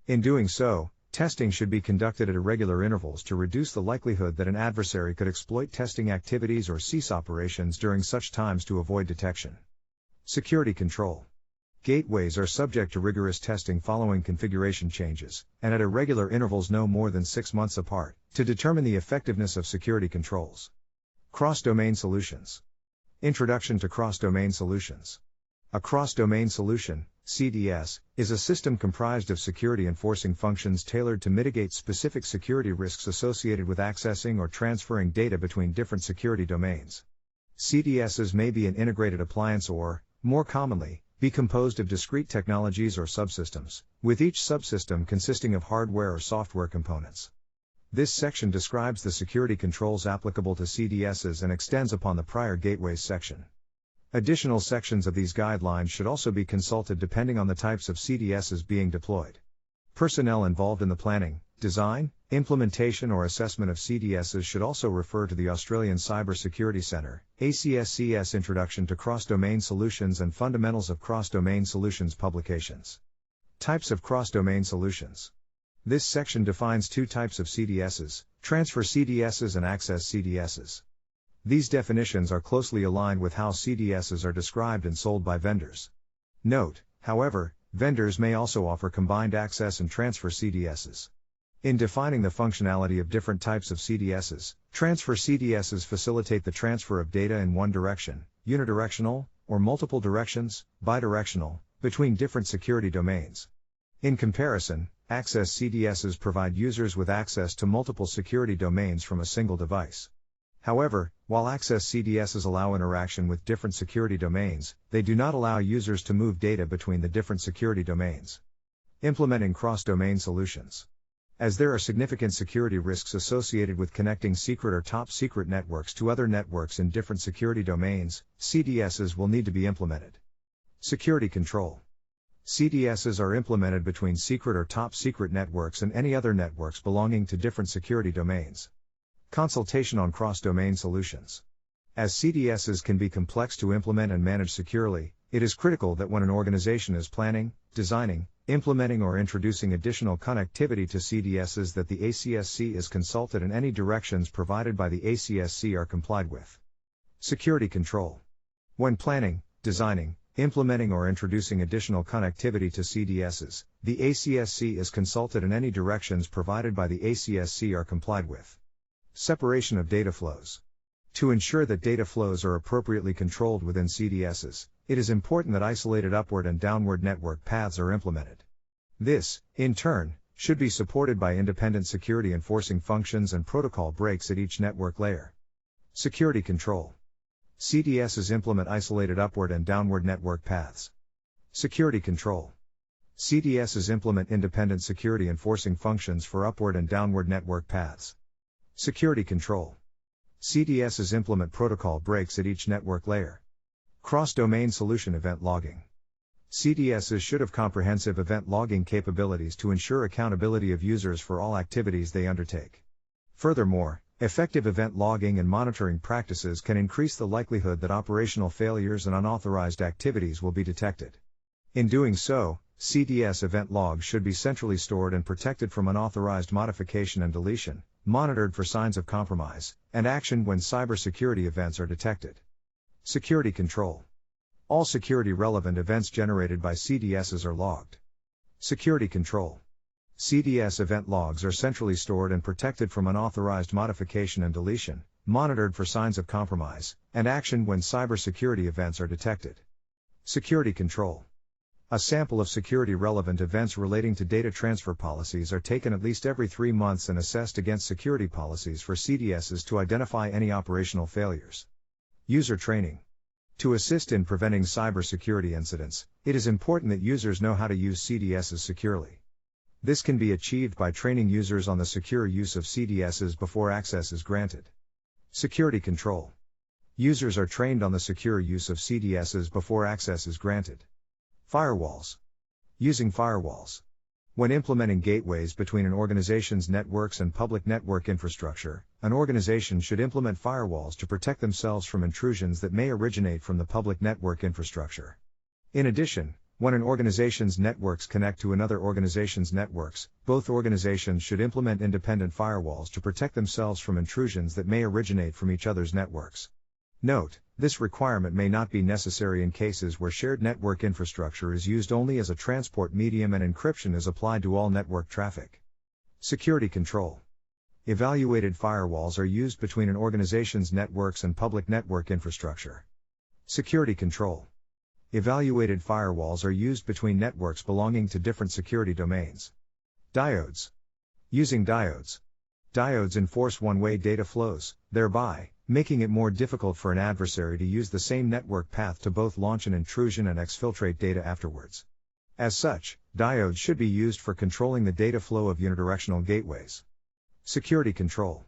In doing so, testing should be conducted at irregular intervals to reduce the likelihood that an adversary could exploit testing activities or cease operations during such times to avoid detection. Security control. Gateways are subject to rigorous testing following configuration changes, and at irregular intervals no more than 6 months apart, to determine the effectiveness of security controls. Cross-domain solutions. Introduction to cross-domain solutions. A cross-domain solution, CDS, is a system comprised of security enforcing functions tailored to mitigate specific security risks associated with accessing or transferring data between different security domains. CDSs may be an integrated appliance or, more commonly, be composed of discrete technologies or subsystems, with each subsystem consisting of hardware or software components. This section describes the security controls applicable to CDSs and extends upon the prior gateways section. Additional sections of these guidelines should also be consulted depending on the types of CDSs being deployed. Personnel involved in the planning, design, implementation or assessment of CDSs should also refer to the Australian Cybersecurity Centre, ACSC's Introduction to Cross-Domain Solutions and Fundamentals of Cross-Domain Solutions publications. Types of cross-domain solutions. This section defines 2 types of CDSs, transfer CDSs and access CDSs. These definitions are closely aligned with how CDSs are described and sold by vendors. Note, however, vendors may also offer combined access and transfer CDSs. In defining the functionality of different types of CDSs, transfer CDSs facilitate the transfer of data in one direction, unidirectional, or multiple directions, bidirectional, between different security domains. In comparison, access CDSs provide users with access to multiple security domains from a single device. However, while access CDSs allow interaction with different security domains, they do not allow users to move data between the different security domains. Implementing cross-domain solutions. As there are significant security risks associated with connecting secret or top-secret networks to other networks in different security domains, CDSs will need to be implemented. Security control. CDSs are implemented between secret or top-secret networks and any other networks belonging to different security domains. Consultation on cross-domain solutions. As CDSs can be complex to implement and manage securely, it is critical that when an organization is planning, designing, implementing or introducing additional connectivity to CDSs that the ACSC is consulted and any directions provided by the ACSC are complied with. Security control. When planning, designing, implementing or introducing additional connectivity to CDSs, the ACSC is consulted and any directions provided by the ACSC are complied with. Separation of data flows. To ensure that data flows are appropriately controlled within CDSs, it is important that isolated upward and downward network paths are implemented. This, in turn, should be supported by independent security enforcing functions and protocol breaks at each network layer. Security control. CDSs implement isolated upward and downward network paths. Security control. CDSs implement independent security enforcing functions for upward and downward network paths. Security control. CDSs implement protocol breaks at each network layer. Cross-domain solution event logging. CDSs should have comprehensive event logging capabilities to ensure accountability of users for all activities they undertake. Furthermore, effective event logging and monitoring practices can increase the likelihood that operational failures and unauthorized activities will be detected. In doing so, CDS event logs should be centrally stored and protected from unauthorized modification and deletion, monitored for signs of compromise, and actioned when cybersecurity events are detected. Security control. All security-relevant events generated by CDSs are logged. Security control. CDS event logs are centrally stored and protected from unauthorized modification and deletion, monitored for signs of compromise, and actioned when cybersecurity events are detected. Security control. A sample of security-relevant events relating to data transfer policies are taken at least every 3 months and assessed against security policies for CDSs to identify any operational failures. User training. To assist in preventing cybersecurity incidents, it is important that users know how to use CDSs securely. This can be achieved by training users on the secure use of CDSs before access is granted. Security control. Users are trained on the secure use of CDSs before access is granted. Firewalls. Using firewalls. When implementing gateways between an organization's networks and public network infrastructure, an organization should implement firewalls to protect themselves from intrusions that may originate from the public network infrastructure. In addition, when an organization's networks connect to another organization's networks, both organizations should implement independent firewalls to protect themselves from intrusions that may originate from each other's networks. Note, this requirement may not be necessary in cases where shared network infrastructure is used only as a transport medium and encryption is applied to all network traffic. Security control. Evaluated firewalls are used between an organization's networks and public network infrastructure. Security control. Evaluated firewalls are used between networks belonging to different security domains. Diodes. Using diodes. Diodes enforce one-way data flows, thereby making it more difficult for an adversary to use the same network path to both launch an intrusion and exfiltrate data afterwards. As such, diodes should be used for controlling the data flow of unidirectional gateways. Security control.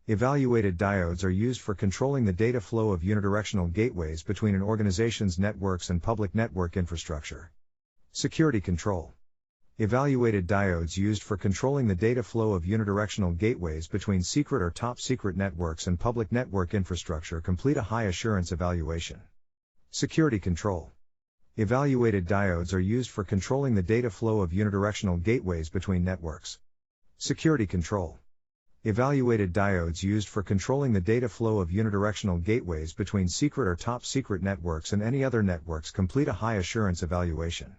Evaluated diodes are used for controlling the data flow of unidirectional gateways between an organization's networks and public network infrastructure. Security control. Evaluated diodes used for controlling the data flow of unidirectional gateways between secret or top-secret networks and public network infrastructure complete a high-assurance evaluation. Security control. Evaluated diodes are used for controlling the data flow of unidirectional gateways between networks. Security control. Evaluated diodes used for controlling the data flow of unidirectional gateways between secret or top-secret networks and any other networks complete a high-assurance evaluation.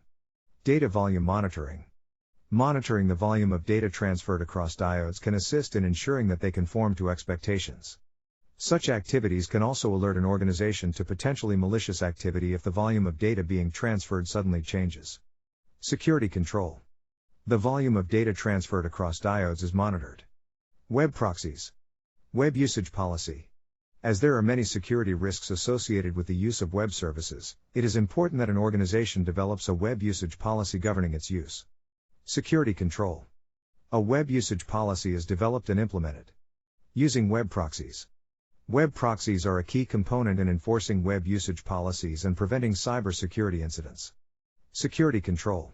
Data volume monitoring. Monitoring the volume of data transferred across diodes can assist in ensuring that they conform to expectations. Such activities can also alert an organization to potentially malicious activity if the volume of data being transferred suddenly changes. Security control. The volume of data transferred across diodes is monitored. Web proxies. Web usage policy. As there are many security risks associated with the use of web services, it is important that an organization develops a web usage policy governing its use. Security control. A web usage policy is developed and implemented. Using web proxies. Web proxies are a key component in enforcing web usage policies and preventing cybersecurity incidents. Security control.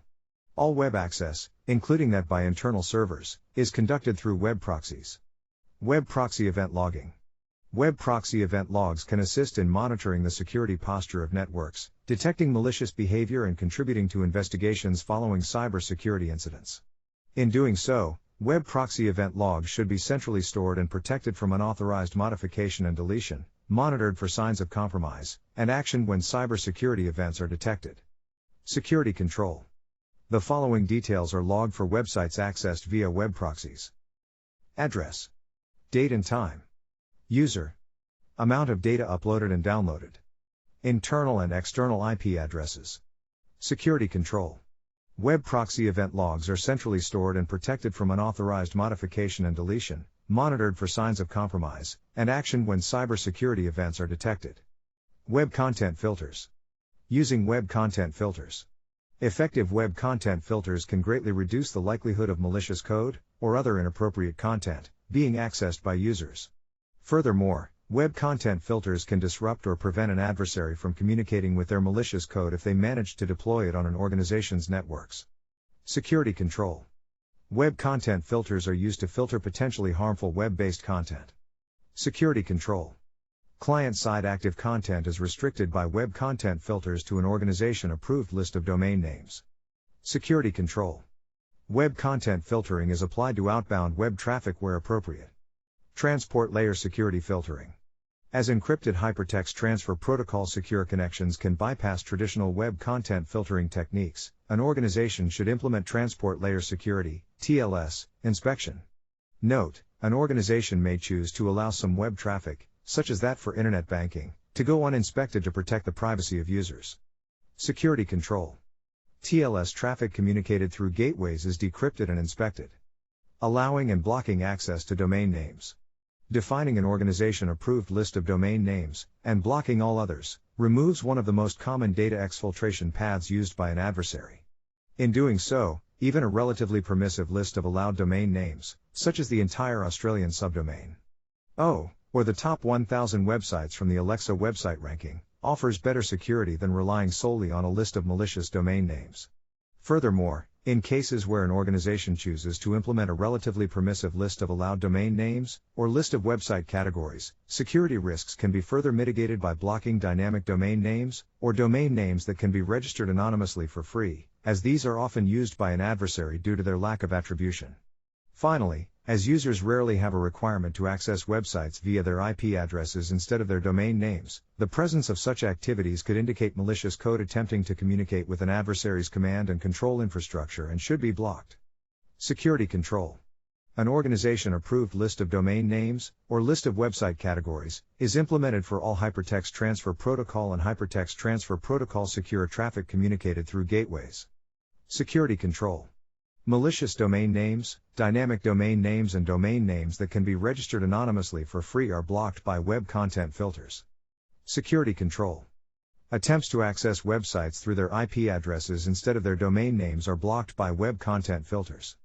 All web access, including that by internal servers, is conducted through web proxies. Web proxy event logging. Web proxy event logs can assist in monitoring the security posture of networks, detecting malicious behavior and contributing to investigations following cybersecurity incidents. In doing so, web proxy event logs should be centrally stored and protected from unauthorized modification and deletion, monitored for signs of compromise, and actioned when cybersecurity events are detected. Security control. The following details are logged for websites accessed via web proxies. Address. Date and time. User. Amount of data uploaded and downloaded. Internal and external IP addresses. Security control. Web proxy event logs are centrally stored and protected from unauthorized modification and deletion, monitored for signs of compromise, and actioned when cybersecurity events are detected. Web content filters. Using web content filters. Effective web content filters can greatly reduce the likelihood of malicious code, or other inappropriate content, being accessed by users. Furthermore, web content filters can disrupt or prevent an adversary from communicating with their malicious code if they manage to deploy it on an organization's networks. Security control. Web content filters are used to filter potentially harmful web-based content. Security control. Client-side active content is restricted by web content filters to an organization-approved list of domain names. Security control. Web content filtering is applied to outbound web traffic where appropriate. Transport layer security filtering. As encrypted hypertext transfer protocol secure connections can bypass traditional web content filtering techniques, an organization should implement transport layer security, TLS, inspection. Note, an organization may choose to allow some web traffic, such as that for internet banking, to go uninspected to protect the privacy of users. Security control. TLS traffic communicated through gateways is decrypted and inspected. Allowing and blocking access to domain names. Defining an organization-approved list of domain names, and blocking all others, removes one of the most common data exfiltration paths used by an adversary. In doing so, even a relatively permissive list of allowed domain names, such as the entire Australian subdomain, or the top 1,000 websites from the Alexa website ranking, offers better security than relying solely on a list of malicious domain names. Furthermore, in cases where an organization chooses to implement a relatively permissive list of allowed domain names, or list of website categories, security risks can be further mitigated by blocking dynamic domain names, or domain names that can be registered anonymously for free, as these are often used by an adversary due to their lack of attribution. Finally, as users rarely have a requirement to access websites via their IP addresses instead of their domain names, the presence of such activities could indicate malicious code attempting to communicate with an adversary's command and control infrastructure and should be blocked. Security control. An organization-approved list of domain names, or list of website categories, is implemented for all Hypertext Transfer Protocol and Hypertext Transfer Protocol secure traffic communicated through gateways. Security control. Malicious domain names, dynamic domain names and domain names that can be registered anonymously for free are blocked by web content filters. Security control. Attempts to access websites through their IP addresses instead of their domain names are blocked by web content filters.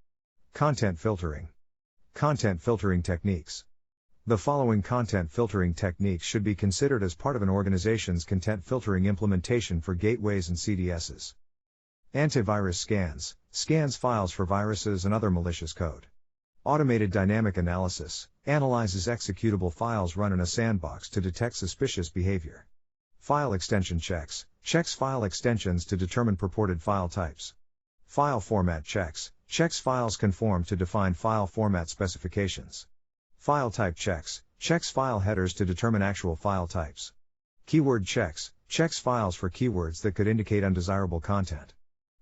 Content filtering. Content filtering techniques. The following content filtering techniques should be considered as part of an organization's content filtering implementation for gateways and CDSs. Antivirus scans files for viruses and other malicious code. Automated dynamic analysis analyzes executable files run in a sandbox to detect suspicious behavior. File extension checks file extensions to determine purported file types. File format checks files conform to defined file format specifications. File type checks file headers to determine actual file types. Keyword checks files for keywords that could indicate undesirable content.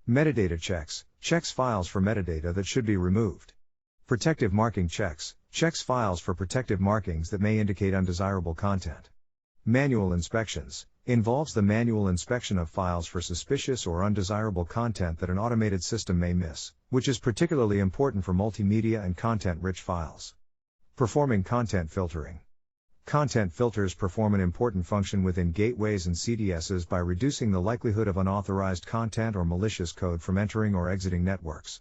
Metadata checks files for metadata that should be removed. Protective marking checks files for protective markings that may indicate undesirable content. Manual inspections involves the manual inspection of files for suspicious or undesirable content that an automated system may miss, which is particularly important for multimedia and content-rich files. Performing content filtering. Content filters perform an important function within gateways and CDSs by reducing the likelihood of unauthorized content or malicious code from entering or exiting networks.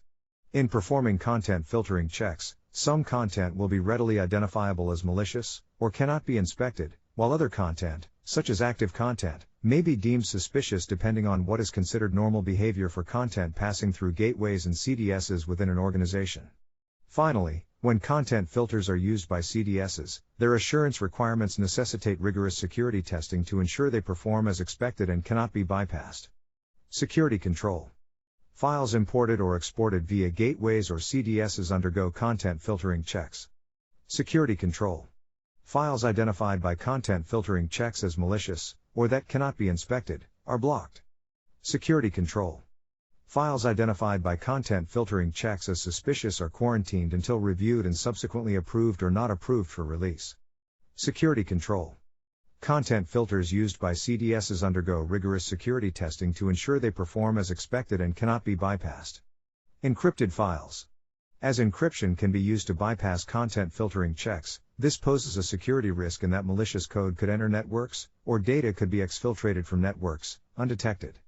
In performing content filtering checks, some content will be readily identifiable as malicious, or cannot be inspected, while other content, such as active content, may be deemed suspicious depending on what is considered normal behavior for content passing through gateways and CDSs within an organization. Finally, when content filters are used by CDSs, their assurance requirements necessitate rigorous security testing to ensure they perform as expected and cannot be bypassed. Security control. Files imported or exported via gateways or CDSs undergo content filtering checks. Security control. Files identified by content filtering checks as malicious, or that cannot be inspected, are blocked. Security control. Files identified by content filtering checks as suspicious are quarantined until reviewed and subsequently approved or not approved for release. Security control. Content filters used by CDSs undergo rigorous security testing to ensure they perform as expected and cannot be bypassed. Encrypted files. As encryption can be used to bypass content filtering checks, this poses a security risk in that malicious code could enter networks, or data could be exfiltrated from networks, undetected.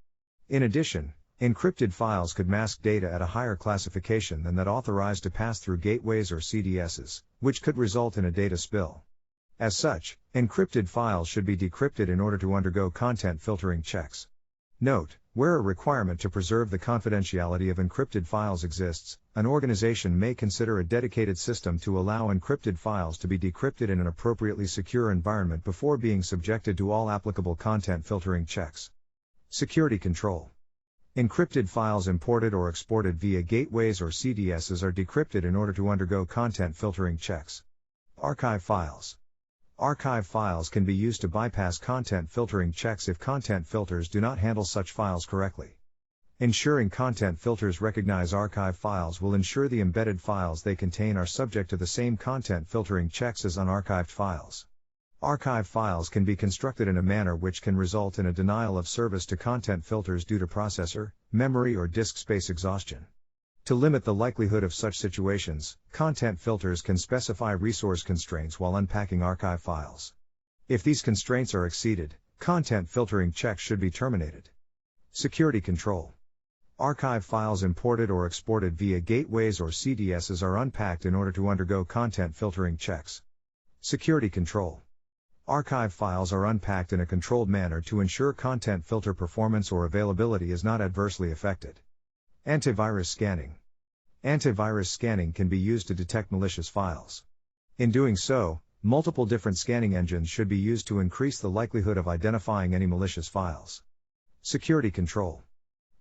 In addition, encrypted files could mask data at a higher classification than that authorized to pass through gateways or CDSs, which could result in a data spill. As such, encrypted files should be decrypted in order to undergo content filtering checks. Note, where a requirement to preserve the confidentiality of encrypted files exists, an organization may consider a dedicated system to allow encrypted files to be decrypted in an appropriately secure environment before being subjected to all applicable content filtering checks. Security control. Encrypted files imported or exported via gateways or CDSs are decrypted in order to undergo content filtering checks. Archive files. Archive files can be used to bypass content filtering checks if content filters do not handle such files correctly. Ensuring content filters recognize archive files will ensure the embedded files they contain are subject to the same content filtering checks as unarchived files. Archive files can be constructed in a manner which can result in a denial of service to content filters due to processor, memory or disk space exhaustion. To limit the likelihood of such situations, content filters can specify resource constraints while unpacking archive files. If these constraints are exceeded, content filtering checks should be terminated. Security control. Archive files imported or exported via gateways or CDSs are unpacked in order to undergo content filtering checks. Security control. Archive files are unpacked in a controlled manner to ensure content filter performance or availability is not adversely affected. Antivirus scanning. Antivirus scanning can be used to detect malicious files. In doing so, multiple different scanning engines should be used to increase the likelihood of identifying any malicious files. Security control.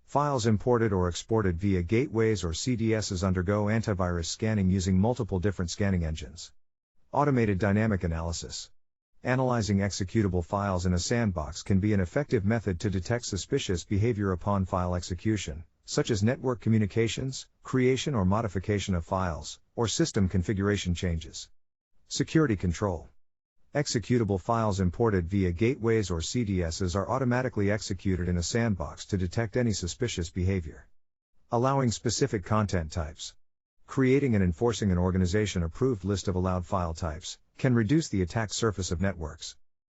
Files imported or exported via gateways or CDSs undergo antivirus scanning using multiple different scanning engines. Automated dynamic analysis. Analyzing executable files in a sandbox can be an effective method to detect suspicious behavior upon file execution, such as network communications, creation or modification of files, or system configuration changes. Security control. Executable files imported via gateways or CDSs are automatically executed in a sandbox to detect any suspicious behavior. Allowing specific content types. Creating and enforcing an organization-approved list of allowed file types can reduce the attack surface of networks.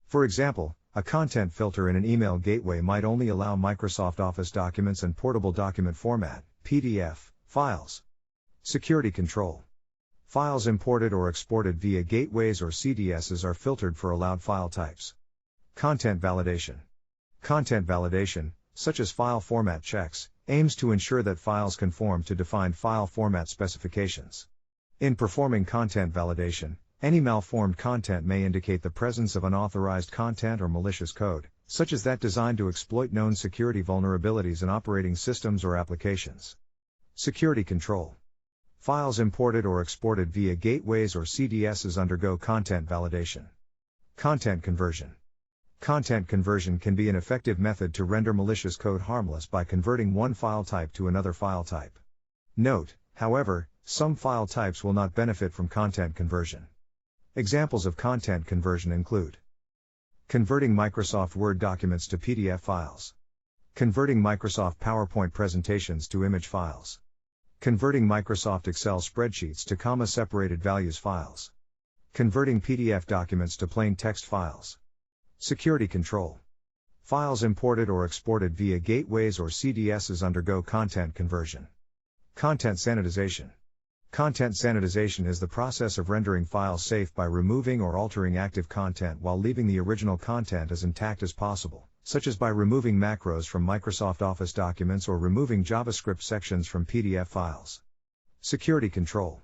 For example, a content filter in an email gateway might only allow Microsoft Office documents and portable document format, PDF, files. Security control. Files imported or exported via gateways or CDSs are filtered for allowed file types. Content validation. Content validation, such as file format checks, aims to ensure that files conform to defined file format specifications. In performing content validation, any malformed content may indicate the presence of unauthorized content or malicious code, such as that designed to exploit known security vulnerabilities in operating systems or applications. Security control. Files imported or exported via gateways or CDSs undergo content validation. Content conversion. Content conversion can be an effective method to render malicious code harmless by converting one file type to another file type. Note, however, some file types will not benefit from content conversion. Examples of content conversion include converting Microsoft Word documents to PDF files, converting Microsoft PowerPoint presentations to image files, converting Microsoft Excel spreadsheets to comma-separated values files, converting PDF documents to plain text files. Security control. Files imported or exported via gateways or CDSs undergo content conversion. Content sanitization. Content sanitization is the process of rendering files safe by removing or altering active content while leaving the original content as intact as possible, such as by removing macros from Microsoft Office documents or removing JavaScript sections from PDF files. Security control.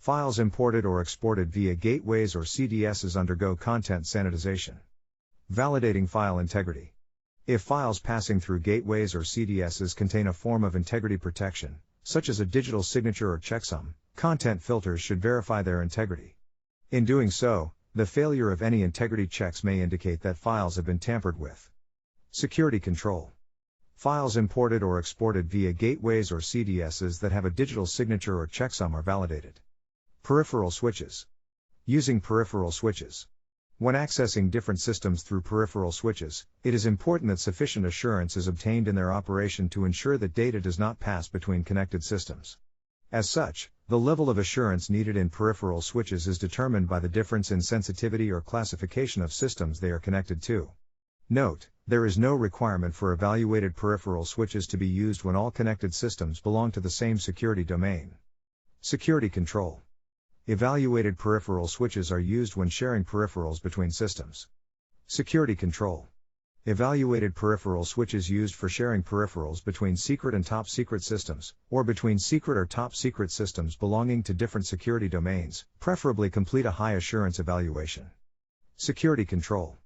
Files imported or exported via gateways or CDSs undergo content sanitization. Validating file integrity. If files passing through gateways or CDSs contain a form of integrity protection, such as a digital signature or checksum, content filters should verify their integrity. In doing so, the failure of any integrity checks may indicate that files have been tampered with. Security control. Files imported or exported via gateways or CDSs that have a digital signature or checksum are validated. Peripheral switches. Using peripheral switches. When accessing different systems through peripheral switches, it is important that sufficient assurance is obtained in their operation to ensure that data does not pass between connected systems. As such, the level of assurance needed in peripheral switches is determined by the difference in sensitivity or classification of systems they are connected to. Note, there is no requirement for evaluated peripheral switches to be used when all connected systems belong to the same security domain. Security control. Evaluated peripheral switches are used when sharing peripherals between systems. Security control. Evaluated peripheral switches used for sharing peripherals between secret and top secret systems, or between secret or top secret systems belonging to different security domains, preferably complete a high assurance evaluation. Security control.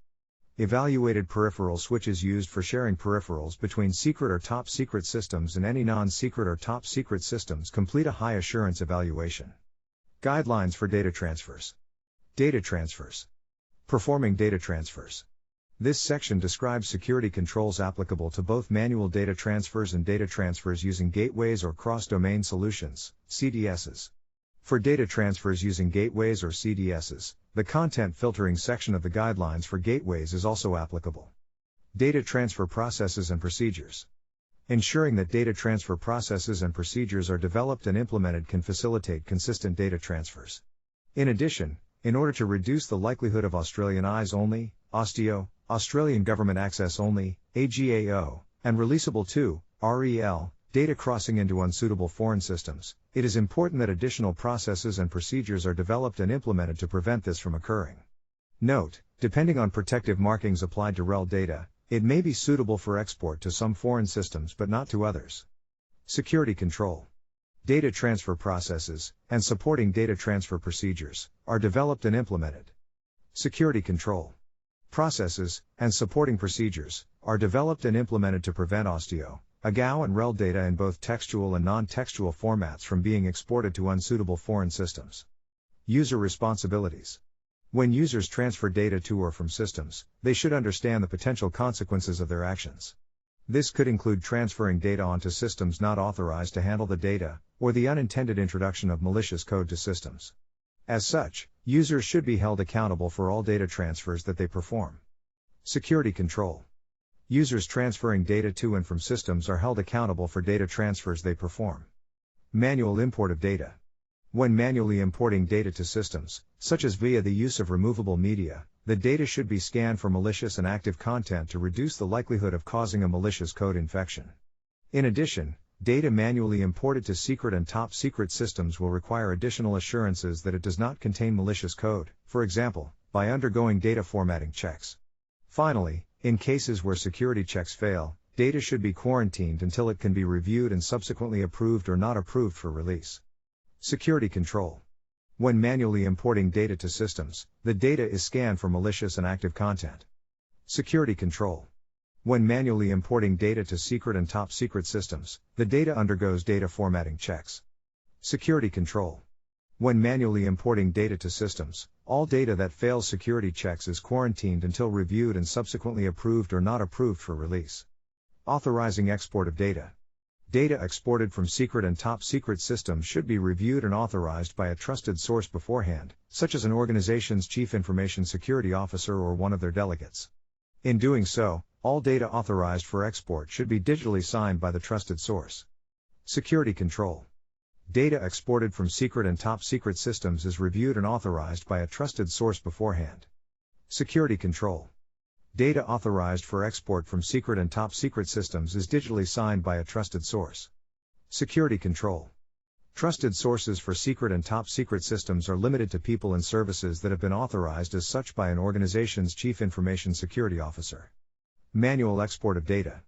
Evaluated peripheral switches used for sharing peripherals between secret or top secret systems and any non-secret or top secret systems complete a high assurance evaluation. Guidelines for data transfers. Data transfers. Performing data transfers. This section describes security controls applicable to both manual data transfers and data transfers using gateways or cross-domain solutions, CDSs. For data transfers using gateways or CDSs, the content filtering section of the guidelines for gateways is also applicable. Data transfer processes and procedures. Ensuring that data transfer processes and procedures are developed and implemented can facilitate consistent data transfers. In addition, in order to reduce the likelihood of Australian eyes only, AUSTIO, Australian Government Access Only, AGAO, and Releasable to, REL, data crossing into unsuitable foreign systems, it is important that additional processes and procedures are developed and implemented to prevent this from occurring. Note, depending on protective markings applied to REL data, it may be suitable for export to some foreign systems but not to others. Security control. Data transfer processes, and supporting data transfer procedures, are developed and implemented. Security control. Processes, and supporting procedures, are developed and implemented to prevent AUSTIO, AGAO and REL data in both textual and non-textual formats from being exported to unsuitable foreign systems. User responsibilities. When users transfer data to or from systems, they should understand the potential consequences of their actions. This could include transferring data onto systems not authorized to handle the data, or the unintended introduction of malicious code to systems. As such, users should be held accountable for all data transfers that they perform. Security control. Users transferring data to and from systems are held accountable for data transfers they perform. Manual import of data. When manually importing data to systems, such as via the use of removable media, the data should be scanned for malicious and active content to reduce the likelihood of causing a malicious code infection. In addition, data manually imported to secret and top secret systems will require additional assurances that it does not contain malicious code, for example, by undergoing data formatting checks. Finally, in cases where security checks fail, data should be quarantined until it can be reviewed and subsequently approved or not approved for release. Security control. When manually importing data to systems, the data is scanned for malicious and active content. Security control. When manually importing data to secret and top secret systems, the data undergoes data formatting checks. Security control. When manually importing data to systems, all data that fails security checks is quarantined until reviewed and subsequently approved or not approved for release. Authorizing export of data. Data exported from secret and top secret systems should be reviewed and authorized by a trusted source beforehand, such as an organization's chief information security officer or one of their delegates. In doing so, all data authorized for export should be digitally signed by the trusted source. Security control. Data exported from secret and top secret systems is reviewed and authorized by a trusted source beforehand. Security control. Data authorized for export from secret and top secret systems is digitally signed by a trusted source. Security control. Trusted sources for secret and top secret systems are limited to people and services that have been authorized as such by an organization's chief information security officer. Manual export of data.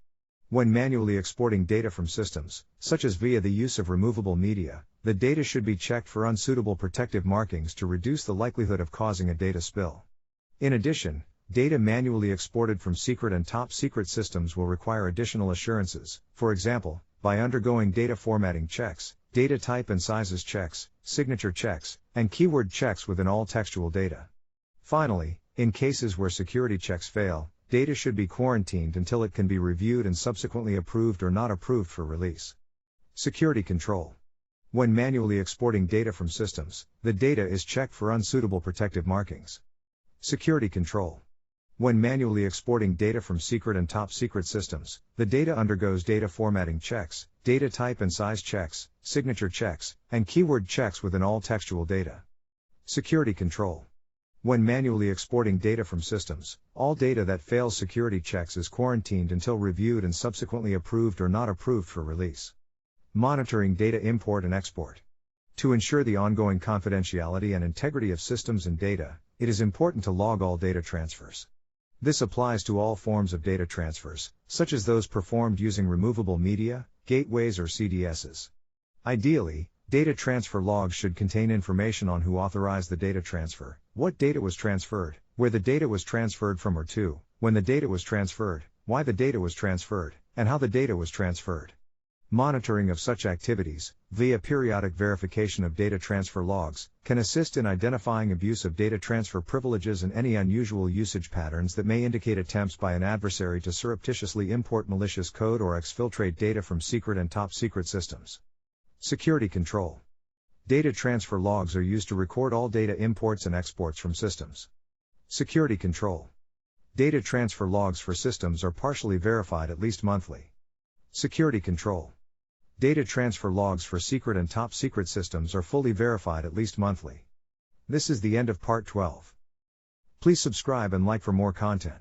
When manually exporting data from systems, such as via the use of removable media, the data should be checked for unsuitable protective markings to reduce the likelihood of causing a data spill. In addition, data manually exported from secret and top secret systems will require additional assurances, for example, by undergoing data formatting checks, data type and sizes checks, signature checks, and keyword checks within all textual data. Finally, in cases where security checks fail, data should be quarantined until it can be reviewed and subsequently approved or not approved for release. Security control. When manually exporting data from systems, the data is checked for unsuitable protective markings. Security control. When manually exporting data from secret and top secret systems, the data undergoes data formatting checks, data type and size checks, signature checks, and keyword checks within all textual data. Security control. When manually exporting data from systems, all data that fails security checks is quarantined until reviewed and subsequently approved or not approved for release. Monitoring data import and export. To ensure the ongoing confidentiality and integrity of systems and data, it is important to log all data transfers. This applies to all forms of data transfers, such as those performed using removable media, gateways or CDSs. Ideally, data transfer logs should contain information on who authorized the data transfer, what data was transferred, where the data was transferred from or to, when the data was transferred, why the data was transferred, and how the data was transferred. Monitoring of such activities, via periodic verification of data transfer logs, can assist in identifying abuse of data transfer privileges and any unusual usage patterns that may indicate attempts by an adversary to surreptitiously import malicious code or exfiltrate data from secret and top-secret systems. Security control. Data transfer logs are used to record all data imports and exports from systems. Security control. Data transfer logs for systems are partially verified at least monthly. Security control. Data transfer logs for secret and top-secret systems are fully verified at least monthly. This is the end of Part 12. Please subscribe and like for more content.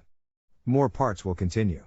More parts will continue.